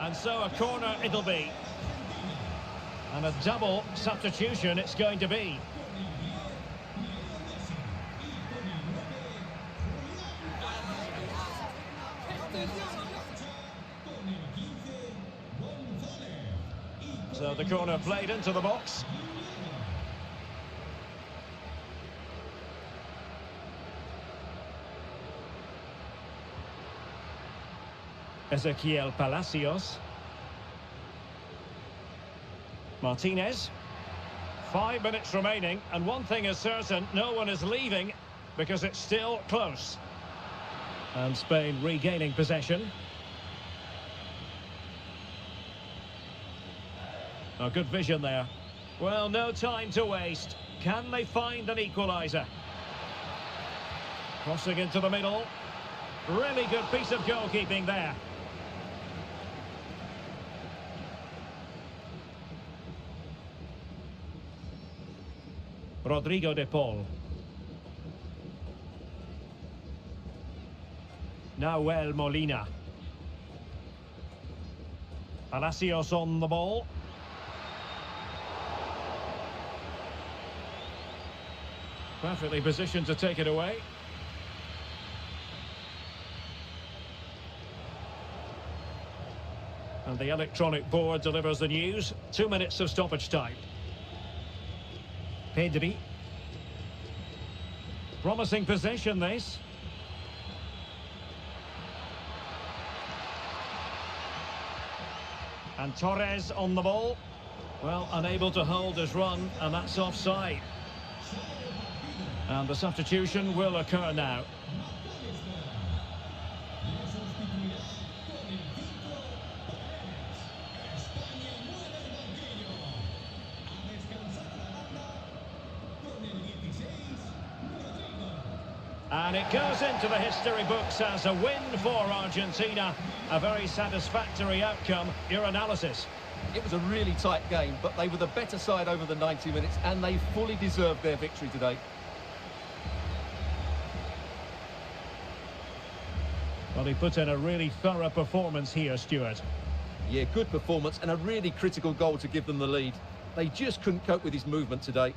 And so a corner it'll be. And a double substitution it's going to be. So the corner played into the box. Ezequiel Palacios. Martinez. 5 minutes remaining, and one thing is certain, no one is leaving because it's still close. And Spain regaining possession. Oh, good vision there. Well, no time to waste. Can they find an equaliser? Crossing into the middle. Really good piece of goalkeeping there. Rodrigo de Paul. Nahuel Molina. Palacios on the ball. Perfectly positioned to take it away. And the electronic board delivers the news. 2 minutes of stoppage time. Pedri. Promising possession, this. And Torres on the ball. Well, unable to hold his run, and that's offside. And the substitution will occur now. And it goes into the history books as a win for Argentina. A very satisfactory outcome. Your analysis? It was a really tight game, but they were the better side over the 90 minutes, and they fully deserved their victory today. Well, he put in a really thorough performance here, Stuart. Yeah, good performance and a really critical goal to give them the lead. They just couldn't cope with his movement today.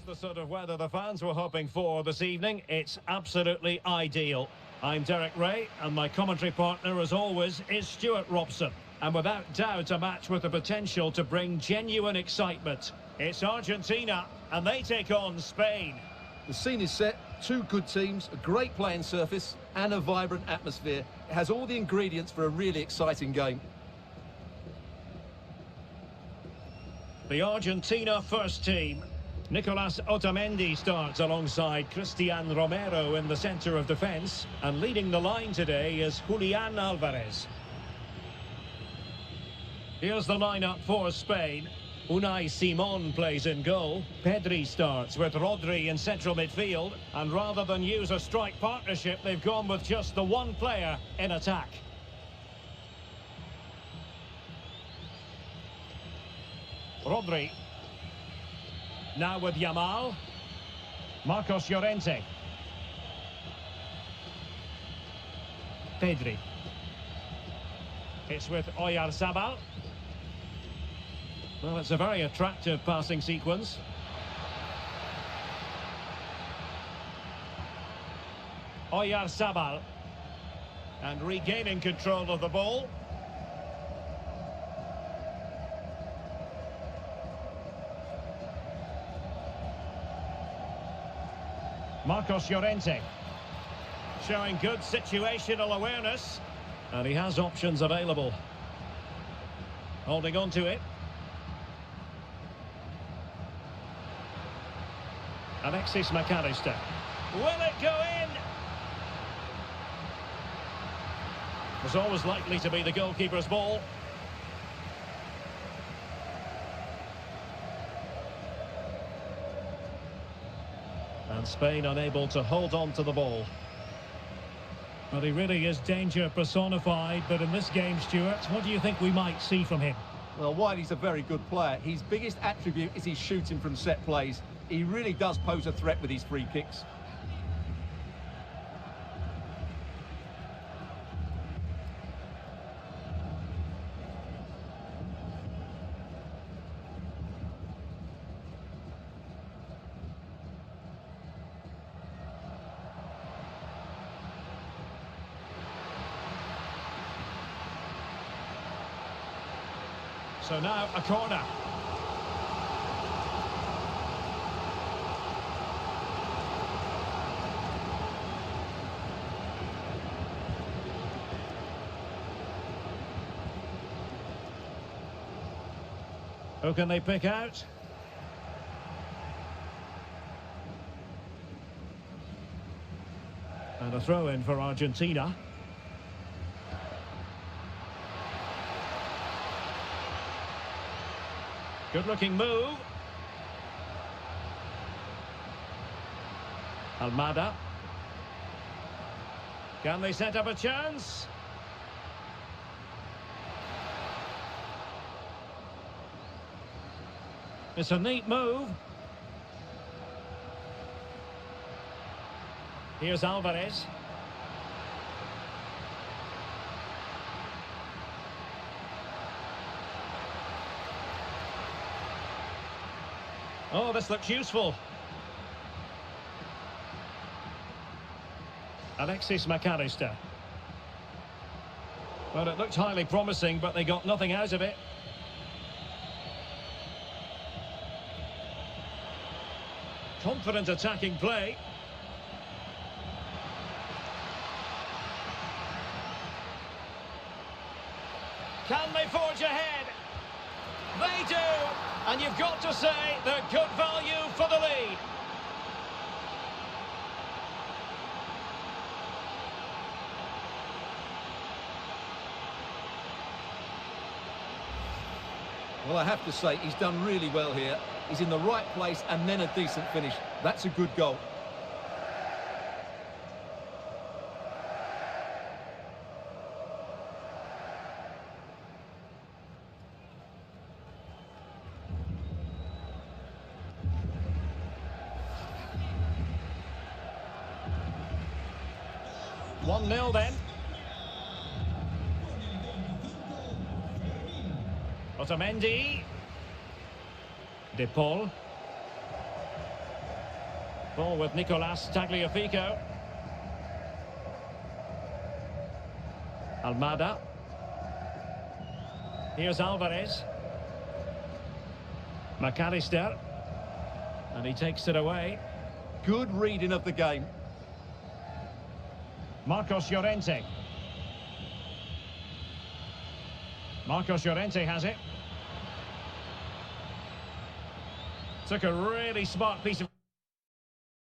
The sort of weather the fans were hoping for this evening. It's absolutely ideal. I'm Derek Ray, and my commentary partner, as always, is Stuart Robson. And without doubt, a match with the potential to bring genuine excitement. It's Argentina, and they take on Spain. The scene is set. Two good teams, a great playing surface, and a vibrant atmosphere. It has all the ingredients for a really exciting game. The Argentina first team. Nicolas Otamendi starts alongside Cristian Romero in the centre of defence, and leading the line today is Julian Alvarez. Here's the lineup for Spain. Unai Simon plays in goal. Pedri starts with Rodri in central midfield, and rather than use a strike partnership, they've gone with just the one player in attack. Rodri. Now with Yamal. Marcos Llorente. Pedri. It's with Oyarzabal. Well, it's a very attractive passing sequence. Oyarzabal. And regaining control of the ball. Marcos Llorente, showing good situational awareness, and he has options available. Holding on to it. Alexis McAllister. Will it go in? Was always likely to be the goalkeeper's ball. And Spain unable to hold on to the ball. Well, he really is danger personified, but in this game, Stuart, what do you think we might see from him? Well, Wiley's a very good player. His biggest attribute is his shooting from set plays. He really does pose a threat with his free kicks. So now a corner. Who can they pick out? And a throw in for Argentina. Good-looking move. Almada. Can they set up a chance? It's a neat move. Here's Alvarez. Oh, this looks useful. Alexis McAllister. Well, it looked highly promising, but they got nothing out of it. Confident attacking play. Can they forge ahead? They do! And you've got to say they're good value for the lead. Well, I have to say, he's done really well here. He's in the right place and then a decent finish. That's a good goal. One 0 then. Otamendi. De Paul. Ball with Nicolas Tagliafico. Almada. Here's Alvarez. McAllister. And he takes it away. Good reading of the game. Marcos Llorente. Marcos Llorente has it. Took a really smart piece of